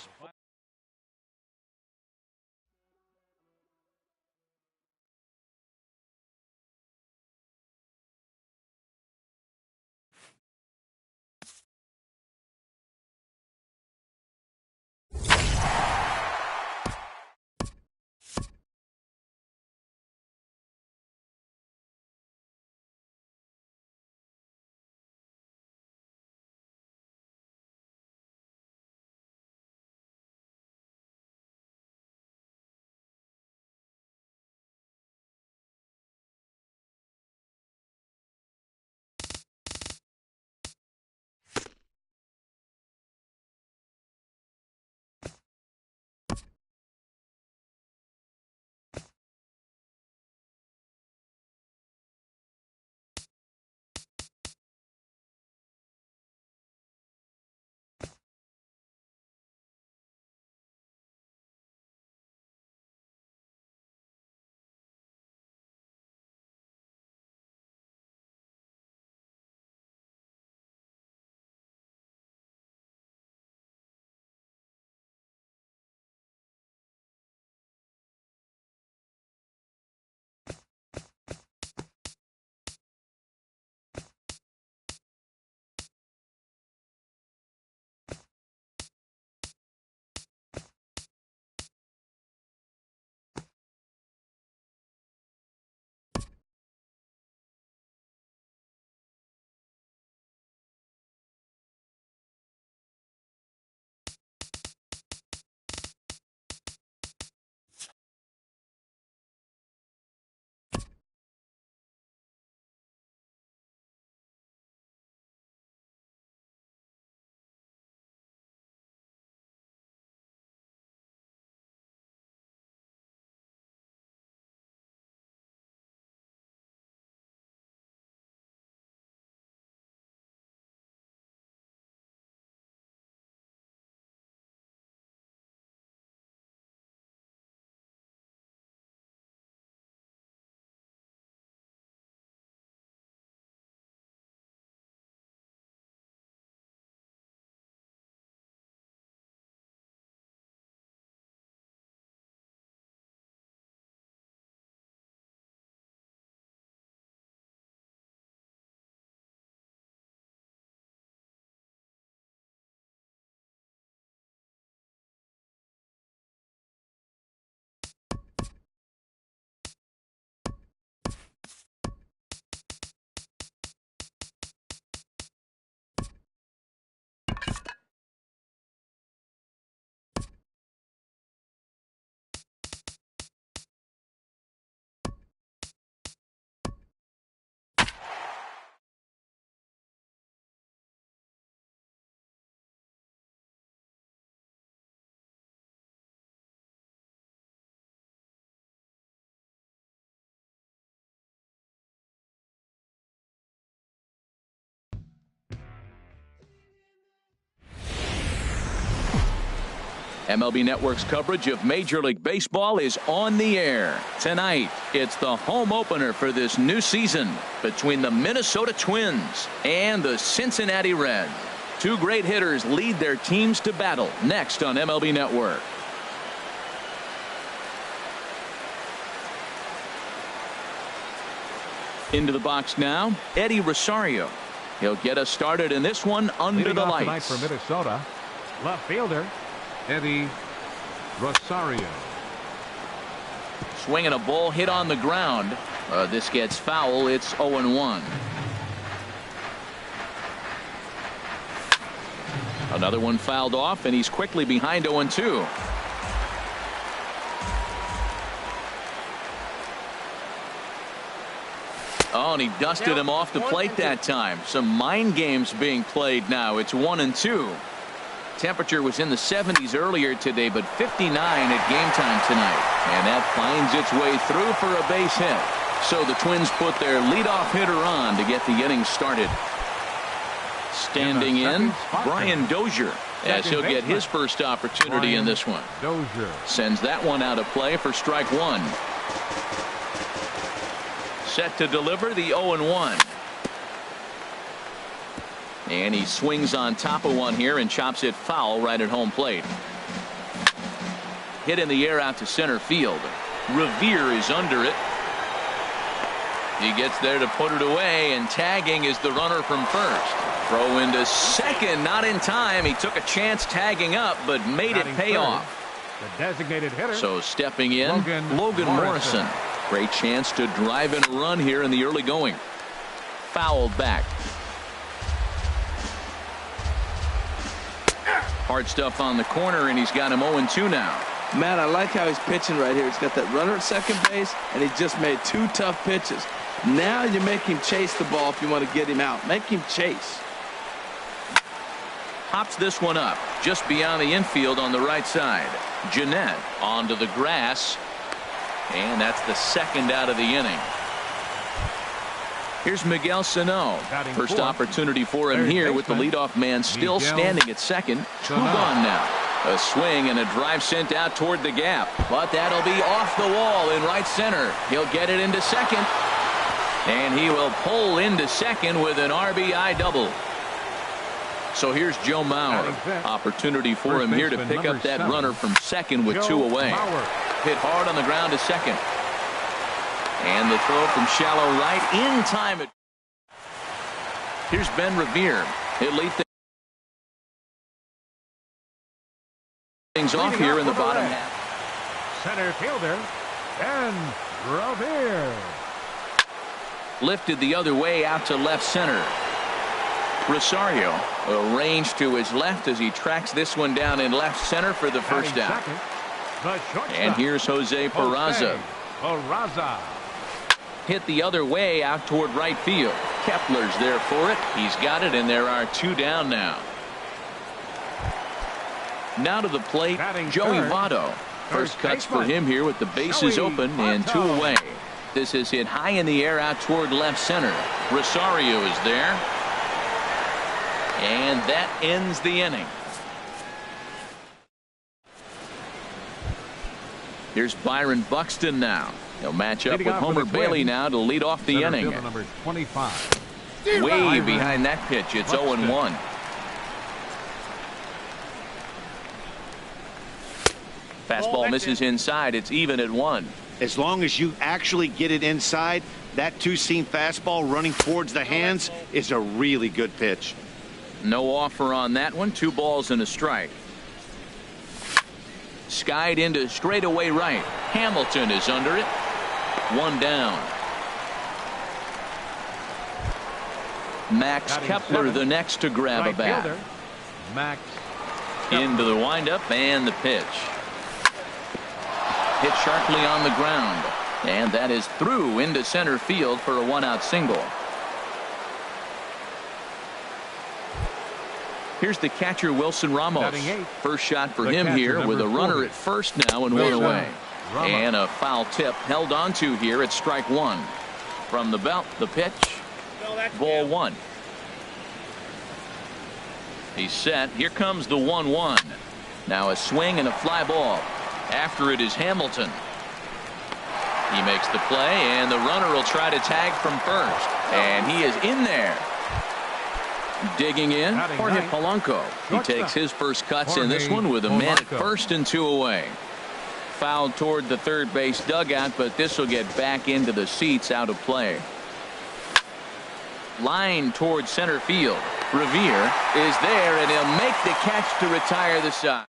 [SPEAKER 1] MLB Network's coverage of Major League Baseball is on the air. Tonight, it's the home opener for this new season between the Minnesota Twins and the Cincinnati Reds. Two great hitters lead their teams to battle next on MLB Network. Into the box now, Eddie Rosario. He'll get us started in this one under
[SPEAKER 2] Leading
[SPEAKER 1] the
[SPEAKER 2] off
[SPEAKER 1] lights.
[SPEAKER 2] tonight for Minnesota, left fielder Eddie Rosario.
[SPEAKER 1] Swinging a ball hit on the ground. This gets foul. It's 0-1. Another one fouled off, and he's quickly behind 0-2. Oh, and he dusted him off the plate that time. Some mind games being played now. It's 1-2. Temperature was in the 70s earlier today, but 59 at game time tonight. And that finds its way through for a base hit. So the Twins put their leadoff hitter on to get the inning started. Standing in, Brian Dozier, as he'll get his first opportunity in this one.
[SPEAKER 2] Dozier
[SPEAKER 1] Sends that one out of play for strike one. Set to deliver the 0-1. And he swings on top of one here and chops it foul right at home plate. Hit in the air out to center field. Revere is under it. He gets there to put it away, and tagging is the runner from first. Throw into second, not in time. He took a chance tagging up, but made it pay off.
[SPEAKER 2] The designated hitter.
[SPEAKER 1] So stepping in, Logan Morrison. Great chance to drive in a run here in the early going. Fouled back. Hard stuff on the corner, and he's got him 0-2 now.
[SPEAKER 4] Matt, I like how he's pitching right here. He's got that runner at second base, and he just made two tough pitches. Now you make him chase the ball if you want to get him out. Make him chase.
[SPEAKER 1] Pops this one up just beyond the infield on the right side. Jeanette onto the grass, and that's the second out of the inning. Here's Miguel Sano. First opportunity for him here with the leadoff man still standing at second. Two gone now. A swing and a drive sent out toward the gap, but that'll be off the wall in right center. He'll get it into second, and he will pull into second with an RBI double. So here's Joe Mauer. Opportunity for him here to pick up that runner from second with two away. Hit hard on the ground to second. And the throw from shallow right in time. Here's Ben Revere. He'll lead things off here in the bottom half.
[SPEAKER 2] Center fielder Ben Revere.
[SPEAKER 1] Lifted the other way out to left center. Rosario arranged to his left as he tracks this one down in left center for the first out. And here's Jose Peraza. Hit the other way out toward right field. Kepler's there for it. He's got it, and there are two down now. Now to the plate, Joey Votto. First cuts for him here with the bases open and two away. This is hit high in the air out toward left center. Rosario is there. And that ends the inning. Here's Byron Buxton now. He'll match up with Homer Bailey now to lead off the inning.
[SPEAKER 2] Number 25.
[SPEAKER 1] Way behind that pitch. It's 0-1. Fastball misses inside. It's even at 1.
[SPEAKER 3] As long as you actually get it inside, that two-seam fastball running towards the hands is a really good pitch.
[SPEAKER 1] No offer on that one. 2 balls and a strike. Skied into straightaway right. Hamilton is under it. 1 down. Max Kepler the next to grab a bat.
[SPEAKER 2] Max
[SPEAKER 1] into the windup and the pitch. Hit sharply on the ground, and that is through into center field for a 1-out single. Here's the catcher Wilson Ramos. First shot for him here with a runner at first now and 1 away. And a foul tip held onto here at strike 1. From the belt, the pitch. Ball 1. He's set. Here comes the 1-1. Now a swing and a fly ball. After it is Hamilton. He makes the play, and the runner will try to tag from first. And he is in there. Digging in, Jorge Polanco. He takes his first cuts in this one with a man at first and 2 away. Fouled toward the third base dugout, but this will get back into the seats, out of play. Line toward center field. Revere is there, and he'll make the catch to retire the side.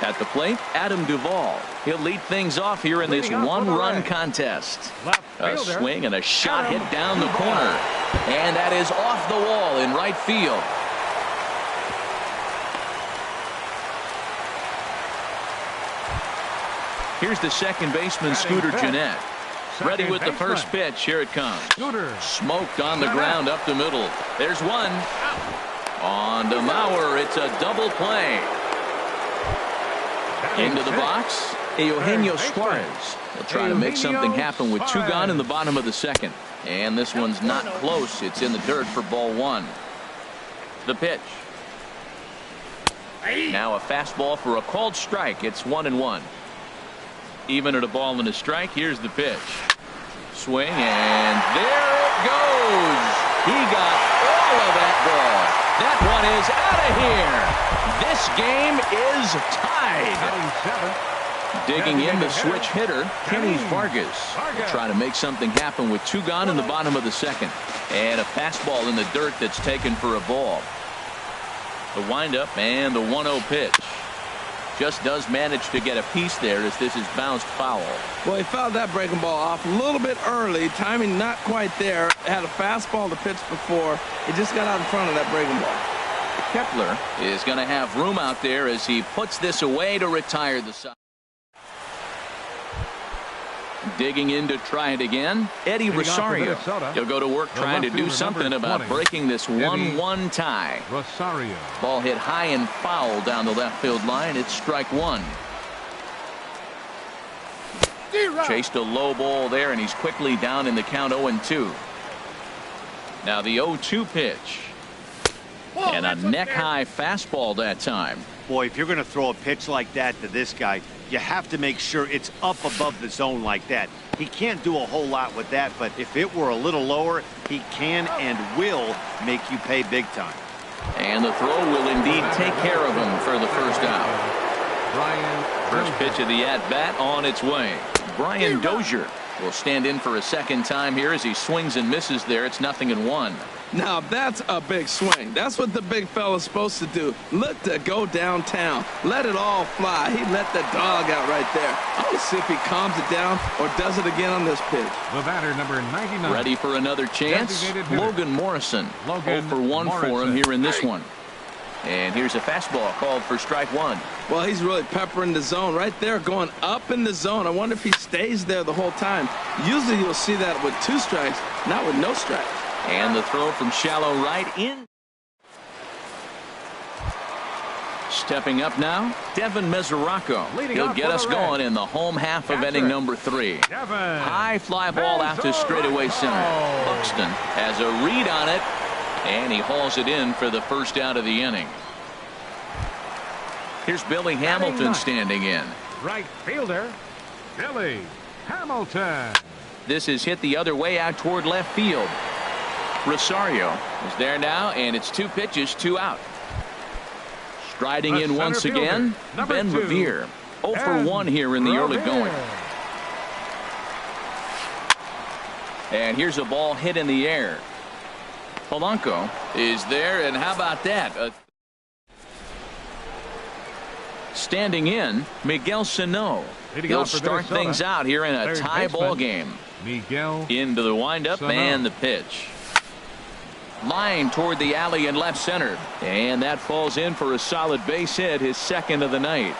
[SPEAKER 1] At the plate, Adam Duvall. He'll lead things off here in this one-run contest. A swing and a shot hit down the corner. And that is off the wall in right field. Here's the second baseman, Scooter Gennett. Ready with the first pitch. Here it comes. Smoked on the ground up the middle. There's one. On to Mauer. It's a double play. Into the box, Eugenio Suarez. He'll try to make something happen with 2 gone in the bottom of the second. And this one's not close. It's in the dirt for ball 1. The pitch. Now a fastball for a called strike. It's 1-1. Even at a ball and a strike. Here's the pitch. Swing, and there it goes. He got all of that ball. That one is out of here. This game is tied. Digging in the switch hitter, Kenny Vargas. Will try to make something happen with 2 gone in the bottom of the second. And a fastball in the dirt that's taken for a ball. The windup and the 1-0 pitch. Just does manage to get a piece there as this is bounced foul.
[SPEAKER 4] Well, he fouled that breaking ball off a little bit early. Timing not quite there. Had a fastball to pitch before. He just got out in front of that breaking ball.
[SPEAKER 1] Kepler is going to have room out there as he puts this away to retire the side. Digging in to try it again, Eddie Rosario. He'll go to work trying to do something about breaking this 1-1 tie.
[SPEAKER 2] Rosario.
[SPEAKER 1] Ball hit high and foul down the left field line. It's strike 1. Chased a low ball there, and he's quickly down in the count 0-2. Now the 0-2 pitch. And a neck-high fastball that time.
[SPEAKER 3] Boy, if you're going to throw a pitch like that to this guy, you have to make sure it's up above the zone like that. He can't do a whole lot with that, but if it were a little lower, he can and will make you pay big time.
[SPEAKER 1] And the throw will indeed take care of him for the first out. First pitch of the at-bat on its way. Brian Dozier will stand in for a second time here as he swings and misses there. It's 0-1.
[SPEAKER 4] Now that's a big swing. That's what the big fella's supposed to do. Look to go downtown. Let it all fly. He let the dog out right there. I want to see if he calms it down or does it again on this pitch.
[SPEAKER 2] The batter, number 99.
[SPEAKER 1] Ready for another chance? Logan Morrison. 0 for 1 for him here in this one. And here's a fastball called for strike 1.
[SPEAKER 4] Well, he's really peppering the zone right there, going up in the zone. I wonder if he stays there the whole time. Usually you'll see that with 2 strikes, not with no strikes.
[SPEAKER 1] And the throw from shallow right in. Stepping up now, Devin Mesoraco. He'll get us going in the home half of inning number 3. High fly ball out to straightaway center. Buxton has a read on it, and he hauls it in for the first out of the inning. Here's Billy Hamilton standing in.
[SPEAKER 2] Right fielder, Billy Hamilton.
[SPEAKER 1] This is hit the other way out toward left field. Rosario is there now, and it's 2 pitches, 2 out. Striding in once again, Ben Revere. 0 for 1 here in the early going. And here's a ball hit in the air. Polanco is there, and how about that? Standing in, Miguel Sano. He'll start things out here in a tie ball game.
[SPEAKER 2] Miguel.
[SPEAKER 1] Into the windup and the pitch. Line toward the alley in left center, and that falls in for a solid base hit, his second of the night.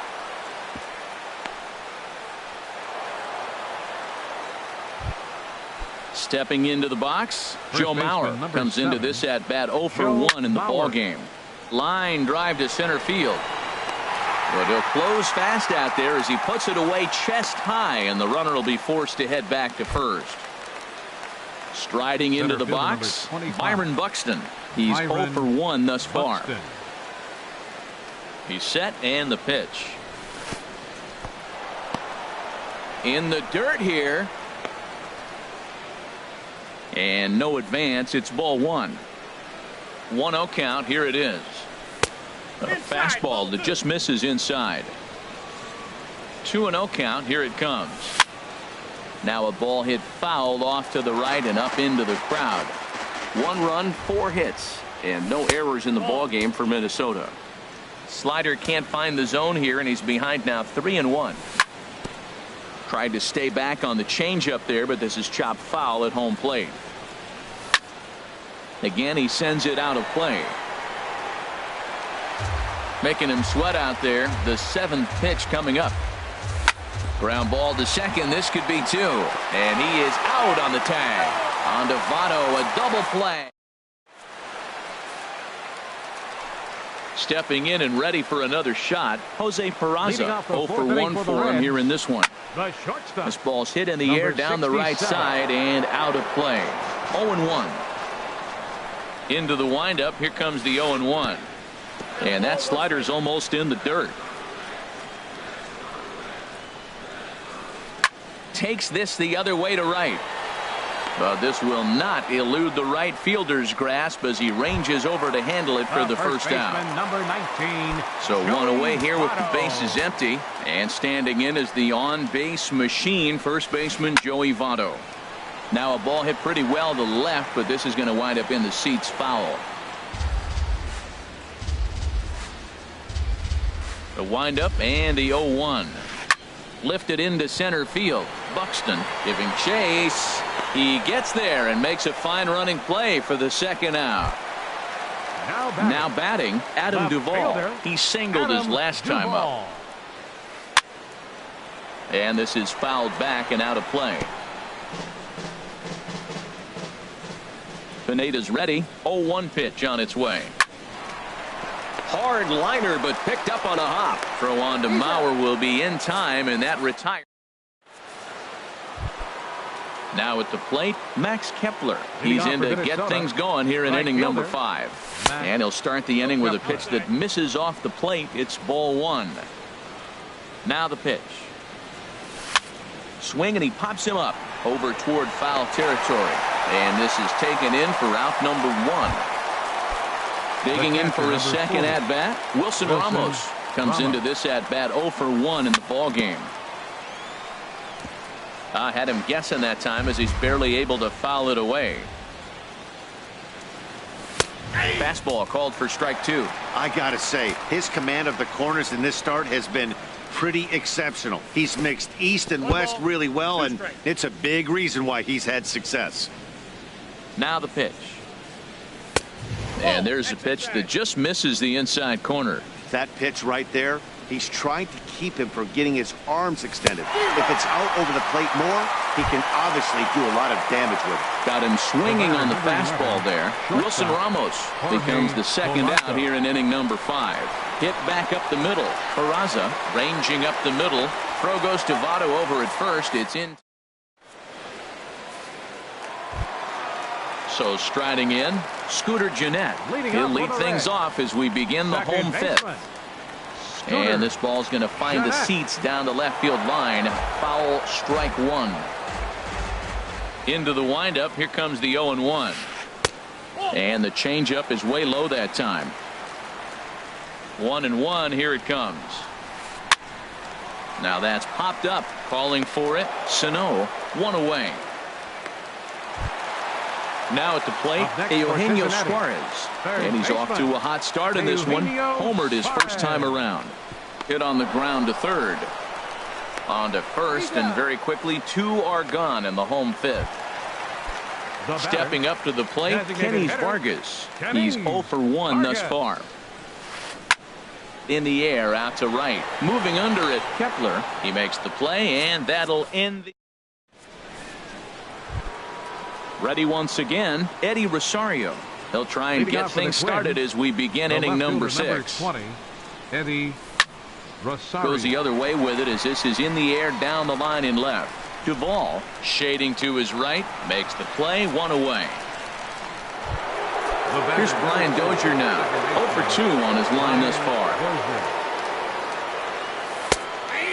[SPEAKER 1] Stepping into the box, Joe Mauer comes into this at bat 0 for 1 in the ball game. Line drive to center field, but he'll close fast out there as he puts it away chest high, and the runner will be forced to head back to first. Striding into the box, Byron Buxton. He's 0 for 1 thus far. He's set, and the pitch. In the dirt here. And no advance. It's ball one. 1-0 count. Here it is. A fastball that just misses inside. 2-0 count. Here it comes. Now a ball hit foul off to the right and up into the crowd. 1 run, 4 hits, and no errors in the ball game for Minnesota. Slider can't find the zone here, and he's behind now 3-1. Tried to stay back on the changeup there, but this is chopped foul at home plate. Again, he sends it out of play. Making him sweat out there. The 7th pitch coming up. Ground ball to second. This could be 2. And he is out on the tag. On to Votto, a double play. Stepping in and ready for another shot, Jose Peraza. 0 for 1 for him here in this one. This ball's hit in the air down the right side and out of play. 0-1. Into the windup. Here comes the 0-1. And that slider's almost in the dirt. Takes this the other way to right. But this will not elude the right fielder's grasp as he ranges over to handle it for the first out.
[SPEAKER 2] Number 19.
[SPEAKER 1] So 1 away here with the bases empty. And standing in is the on-base machine, first baseman Joey Votto. Now a ball hit pretty well to left, but this is going to wind up in the seats foul. The windup and the 0-1. Lifted into center field. Buxton giving chase. He gets there and makes a fine running play for the second out. Now batting, Adam Duvall. He singled his last time up. And this is fouled back and out of play. Pineda's ready. 0-1 pitch on its way. Hard liner, but picked up on a hop. Throw on to Mauer will be in time, and that retires. Now at the plate, Max Kepler. He's in to get things going here in inning number 5. And he'll start the inning with a pitch that misses off the plate. It's ball 1. Now the pitch. Swing, and he pops him up over toward foul territory. And this is taken in for out number 1. Digging in for his second at-bat, Wilson Ramos comes into this at-bat 0 for 1 in the ball game. I had him guessing that time as he's barely able to foul it away. Fastball called for strike 2.
[SPEAKER 3] I gotta say, his command of the corners in this start has been pretty exceptional. He's mixed east and west really well, and it's a big reason why he's had success.
[SPEAKER 1] Now the pitch. And there's a pitch that just misses the inside corner.
[SPEAKER 3] That pitch right there, he's trying to keep him from getting his arms extended. If it's out over the plate more, he can obviously do a lot of damage with it.
[SPEAKER 1] Got him swinging on the fastball there. Wilson Ramos becomes the second out here in inning number 5. Hit back up the middle. Peraza ranging up the middle. Throw goes to Votto over at first. It's in. So striding in, Scooter Gennett. He'll lead things off as we begin the home 5th. And this ball's going to find the seats down the left field line. Foul, strike 1. Into the windup. Here comes the 0-1. And the changeup is way low that time. 1-1. Here it comes. Now that's popped up. Calling for it. Sano. 1 away. Now at the plate, Eugenio Suarez. And he's off to a hot start in this one. Homered his first time around. Hit on the ground to third. On to first, and very quickly 2 are gone in the home 5th. Stepping up to the plate, Kenny Vargas. He's 0 for 1 thus far. In the air, out to right. Moving under it, Kepler. He makes the play, and that'll end the. Ready once again, Eddie Rosario. He'll try and get things started as we begin inning number 6.
[SPEAKER 2] 20, Eddie Rosario.
[SPEAKER 1] Goes the other way with it as this is in the air down the line in left. Duvall shading to his right, makes the play, 1 away. Here's Brian Dozier now. 0 for 2 on his line thus far.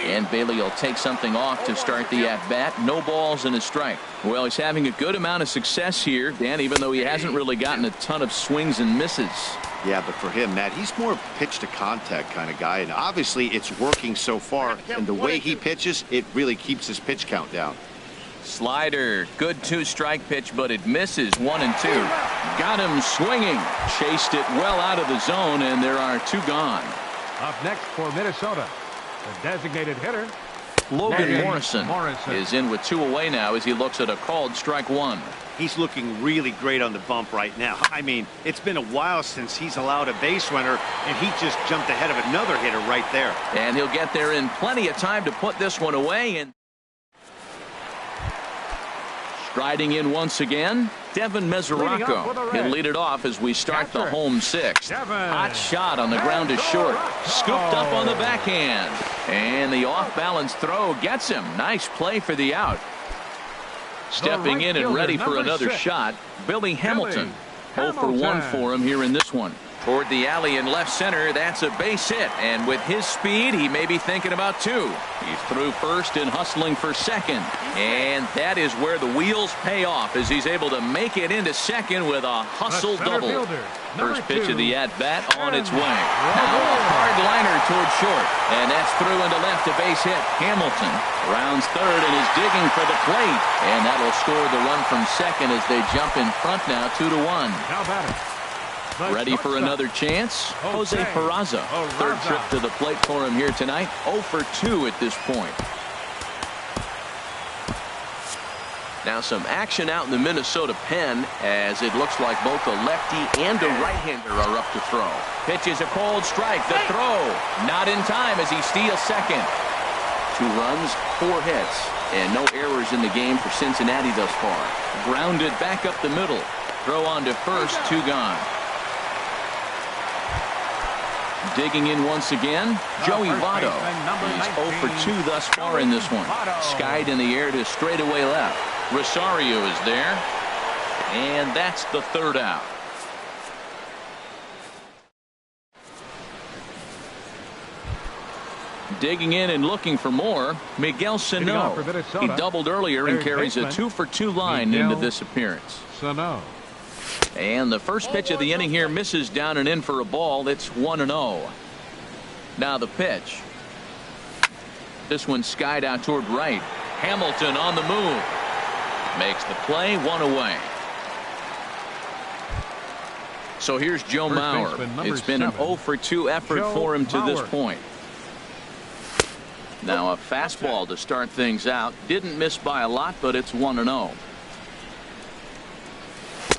[SPEAKER 1] And Bailey will take something off to start the at-bat. No balls and a strike. Well, he's having a good amount of success here, Dan, even though he hasn't really gotten a ton of swings and misses.
[SPEAKER 3] Yeah, but for him, Matt, he's more pitch to contact kind of guy, and obviously it's working so far, and the way he pitches, it really keeps his pitch count down.
[SPEAKER 1] Slider, good 2-strike pitch, but it misses. 1 and 2. Got him swinging. Chased it well out of the zone, and there are 2 gone.
[SPEAKER 2] Up next for Minnesota, the designated hitter,
[SPEAKER 1] Logan Morrison is in with 2 away now as he looks at a called strike 1.
[SPEAKER 3] He's looking really great on the bump right now. I mean, it's been a while since he's allowed a base runner, and he just jumped ahead of another hitter right there.
[SPEAKER 1] And he'll get there in plenty of time to put this one away. And striding in once again, Devin Mesoraco. He'll lead it off as we start the home 6th. Hot shot on the ground is short. Scooped up on the backhand. And the off-balance throw gets him. Nice play for the out. Stepping in and ready for another shot, Billy Hamilton. 0 for 1 for him here in this one. Toward the alley in left center, that's a base hit. And with his speed, he may be thinking about 2. He's through first and hustling for second. And that is where the wheels pay off as he's able to make it into second with a hustle double. First pitch of the at-bat on its way. Now a hard liner toward short. And that's through into left, a base hit. Hamilton rounds third and is digging for the plate. And that'll score the run from second as they jump in front now 2-1.
[SPEAKER 2] How about it?
[SPEAKER 1] Ready for another chance? Jose Peraza. Third trip to the plate for him here tonight. 0 for 2 at this point. Now some action out in the Minnesota pen as it looks like both a lefty and a right-hander are up to throw. Pitch is a cold strike. The throw not in time as he steals second. 2 runs, 4 hits, and no errors in the game for Cincinnati thus far. Grounded back up the middle. Throw on to first, 2 gone. Digging in once again, Joey Votto. He's 0 for 2 thus far in this one. Skied in the air to straightaway left. Rosario is there. And that's the 3rd out. Digging in and looking for more, Miguel Sano. He doubled earlier and carries a 2 for 2 line into this appearance. And the first pitch of the inning here misses down and in for a ball. It's 1-0. Now the pitch. This one skied out toward right. Hamilton on the move. Makes the play, 1 away. So here's Joe Mauer. It's been an 0 for 2 effort for him to this point. Now a fastball to start things out. Didn't miss by a lot, but it's 1-0.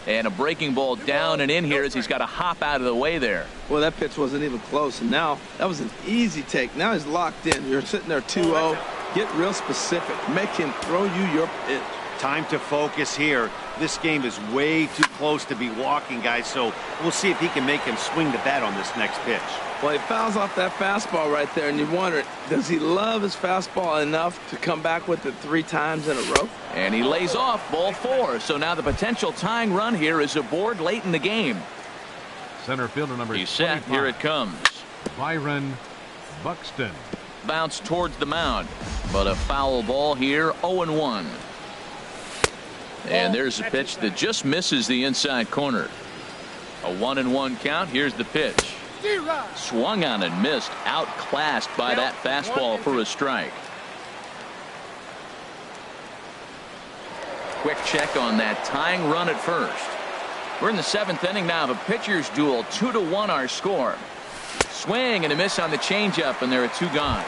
[SPEAKER 1] And a breaking ball down and in here as he's got to hop out of the way there.
[SPEAKER 4] Well, that pitch wasn't even close, and now that was an easy take. Now he's locked in. You're sitting there 2-0. Get real specific. Make him throw you your pitch.
[SPEAKER 3] Time to focus here. This game is way too close to be walking, guys, so we'll see if he can make him swing the bat on this next pitch.
[SPEAKER 4] Well, he fouls off that fastball right there, and you wonder, does he love his fastball enough to come back with it 3 times in a row?
[SPEAKER 1] And he lays off ball 4. So now the potential tying run here is aboard late in the game.
[SPEAKER 2] Center fielder number
[SPEAKER 1] He's set. Here it comes.
[SPEAKER 2] Byron Buxton.
[SPEAKER 1] Bounce towards the mound, but a foul ball here. 0-1. And there's a pitch that just misses the inside corner. A 1-1 count. Here's the pitch. Swung on and missed. Outclassed by that fastball for a strike. Quick check on that tying run at first. We're in the 7th inning now of a pitcher's duel. 2-1 our score. Swing and a miss on the changeup, and there are 2 gone.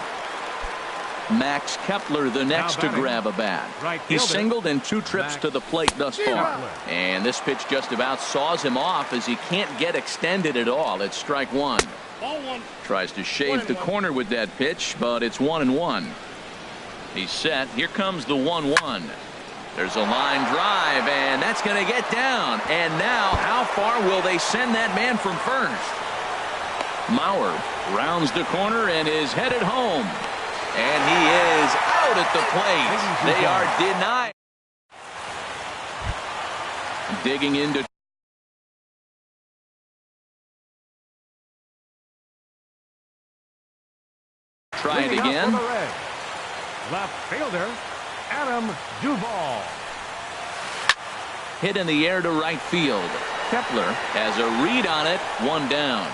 [SPEAKER 1] Max Kepler the next to grab a bat. He's singled in 2 trips to the plate thus far. And this pitch just about saws him off as he can't get extended at all. It's strike 1. Tries to shave the corner with that pitch, but it's 1-1. He's set. Here comes the 1-1. There's a line drive, and that's going to get down. And now, how far will they send that man from first? Mauer rounds the corner and is headed home. And he is out at the plate. They are denied. Digging into try it again.
[SPEAKER 2] Left fielder, Adam Duvall.
[SPEAKER 1] Hit in the air to right field. Kepler has a read on it. One down.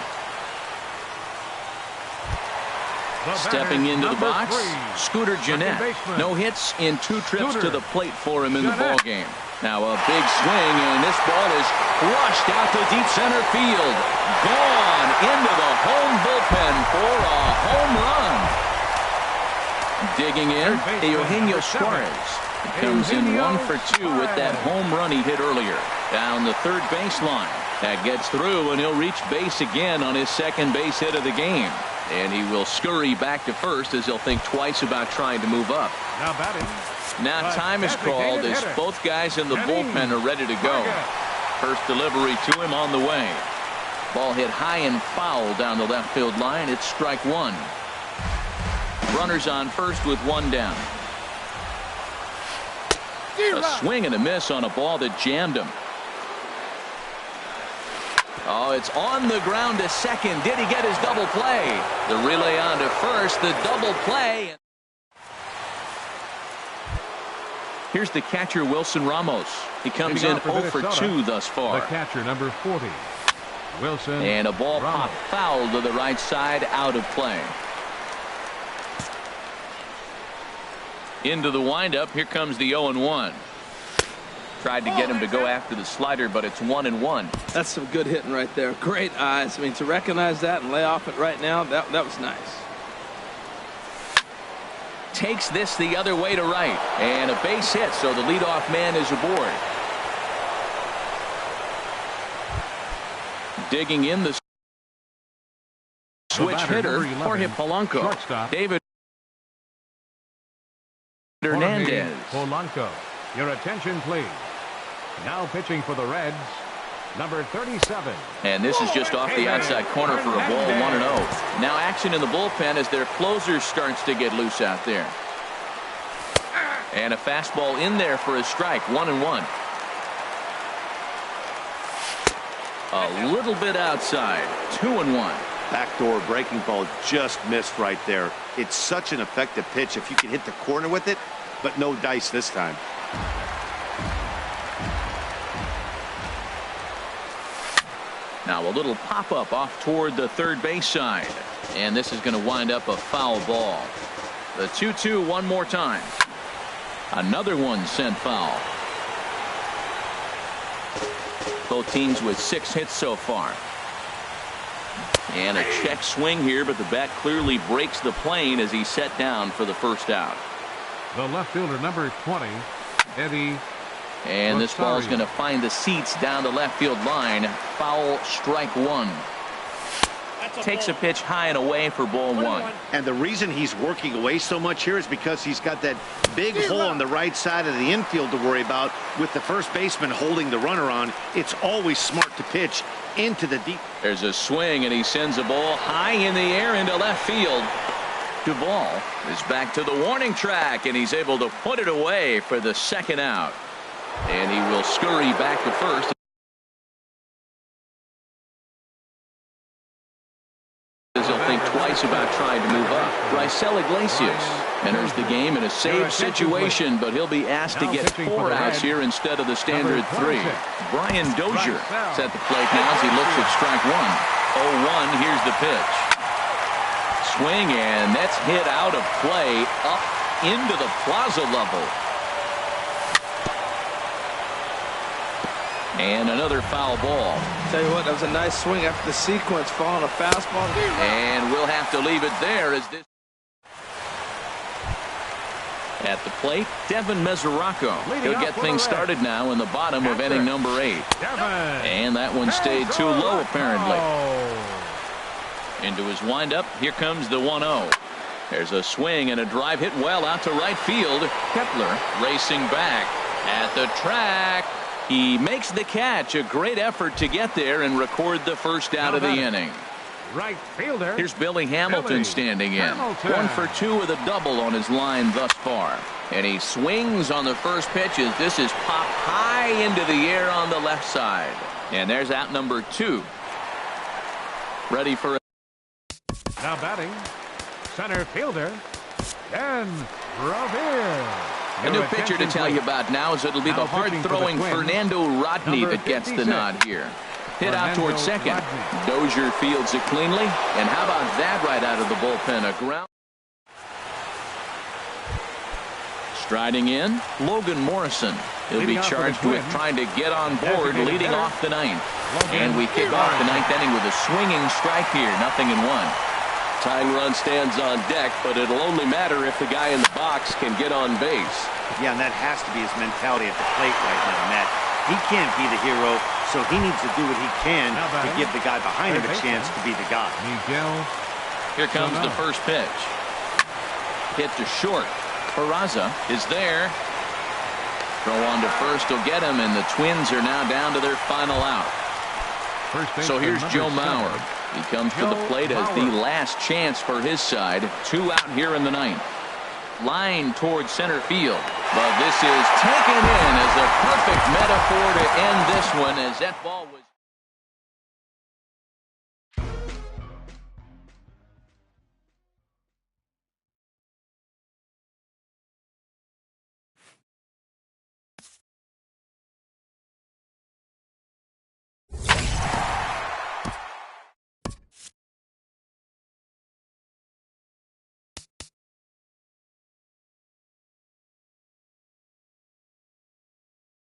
[SPEAKER 1] Stepping into the box, Scooter Gennett. No hits in 2 trips to the plate for him in the ballgame. Now a big swing, and this ball is crushed out to deep center field. Gone into the home bullpen for a home run. Digging in, Eugenio Suarez. He comes in 1 for 2 with that home run he hit earlier. Down the third baseline. That gets through, and he'll reach base again on his second base hit of the game. And he will scurry back to first as he'll think twice about trying to move up.
[SPEAKER 2] Now batting.
[SPEAKER 1] Now time is called as both guys in the bullpen are ready to go. First delivery to him on the way. Ball hit high and foul down the left field line. It's strike 1. Runners on first with 1 down. A swing and a miss on a ball that jammed him. Oh, it's on the ground to second. Did he get his double play? The relay on to first. The double play. Here's the catcher, Wilson Ramos. He comes in 0 for 2 thus far.
[SPEAKER 2] The catcher, number 40, Wilson.
[SPEAKER 1] And a ball popped foul to the right side, out of play. Into the windup. Here comes the 0-1. Tried to get him to go after the slider, but it's 1-1.
[SPEAKER 4] That's some good hitting right there. Great eyes. I mean, to recognize that and lay off it right now, that was nice.
[SPEAKER 1] Takes this the other way to right. And a base hit, so the leadoff man is aboard. Digging in the switch hitter, Jorge Polanco.
[SPEAKER 2] Shortstop,
[SPEAKER 1] David Hernandez.
[SPEAKER 2] Polanco. Your attention, please. Now pitching for the Reds, number 37.
[SPEAKER 1] And this is just off the outside corner for a ball, 1-0. Now action in the bullpen as their closer starts to get loose out there. And a fastball in there for a strike, 1-1. A little bit outside, 2-1.
[SPEAKER 3] Backdoor breaking ball just missed right there. It's such an effective pitch if you can hit the corner with it, but no dice this time.
[SPEAKER 1] Now a little pop-up off toward the third base side. And this is going to wind up a foul ball. The 2-2 one more time. Another one sent foul. Both teams with 6 hits so far. And a check swing here, but the bat clearly breaks the plane as he's set down for the first out.
[SPEAKER 2] The left fielder, number 20, Eddie.
[SPEAKER 1] And this ball is going to find the seats down the left field line. Foul, strike 1. Takes a pitch high and away for ball 1.
[SPEAKER 3] And the reason he's working away so much here is because he's got that big hole on the right side of the infield to worry about. With the first baseman holding the runner on, it's always smart to pitch into the deep.
[SPEAKER 1] There's a swing, and he sends a ball high in the air into left field. Duvall is back to the warning track, and he's able to put it away for the second out. And he will scurry back to first. As he'll think twice about trying to move up. Raisel Iglesias enters the game in a save situation, but he'll be asked to get 4 outs here instead of the standard 3. Brian Dozier is at the plate now as he looks at strike 1. 0-1. Here's the pitch. Swing, and that's hit out of play up into the plaza level. And another foul ball.
[SPEAKER 4] Tell you what, that was a nice swing after the sequence, following a fastball.
[SPEAKER 1] And we'll have to leave it there as this. At the plate, Devin Mesoraco. He'll get things started now in the bottom of inning number 8. And that one stayed too low, apparently. Into his windup, here comes the 1-0. There's a swing and a drive hit well out to right field. Kepler racing back at the track. He makes the catch. A great effort to get there and record the first out of the inning.
[SPEAKER 2] Right fielder.
[SPEAKER 1] Here's Billy Hamilton standing in. 1 for 2 with a double on his line thus far. And he swings on the first pitch as this is popped high into the air on the left side. And there's out number 2. Ready for
[SPEAKER 2] now batting, center fielder, Ken Revere.
[SPEAKER 1] A new pitcher to tell you about now is it'll be the hard-throwing Fernando Rodney that gets the nod here. Hit out towards second. Dozier fields it cleanly. And how about that right out of the bullpen? A ground. Striding in, Logan Morrison. He'll be charged with trying to get on board leading off the ninth. And we kick off the ninth inning with a swinging strike here. 0-1.
[SPEAKER 5] Tying run stands on deck, but it'll only matter if the guy in the box can get on base.
[SPEAKER 3] Yeah, and that has to be his mentality at the plate right now, Matt. He can't be the hero, so he needs to do what he can to give the guy behind him a chance to be the guy.
[SPEAKER 1] Here comes the first pitch. Hit to short. Peraza is there. Throw on to first will get him, and the Twins are now down to their final out. So here's Joe Mauer. He comes to the plate as the last chance for his side. 2 out here in the ninth. Line towards center field. But this is taken in as a perfect metaphor to end this one, as that ball was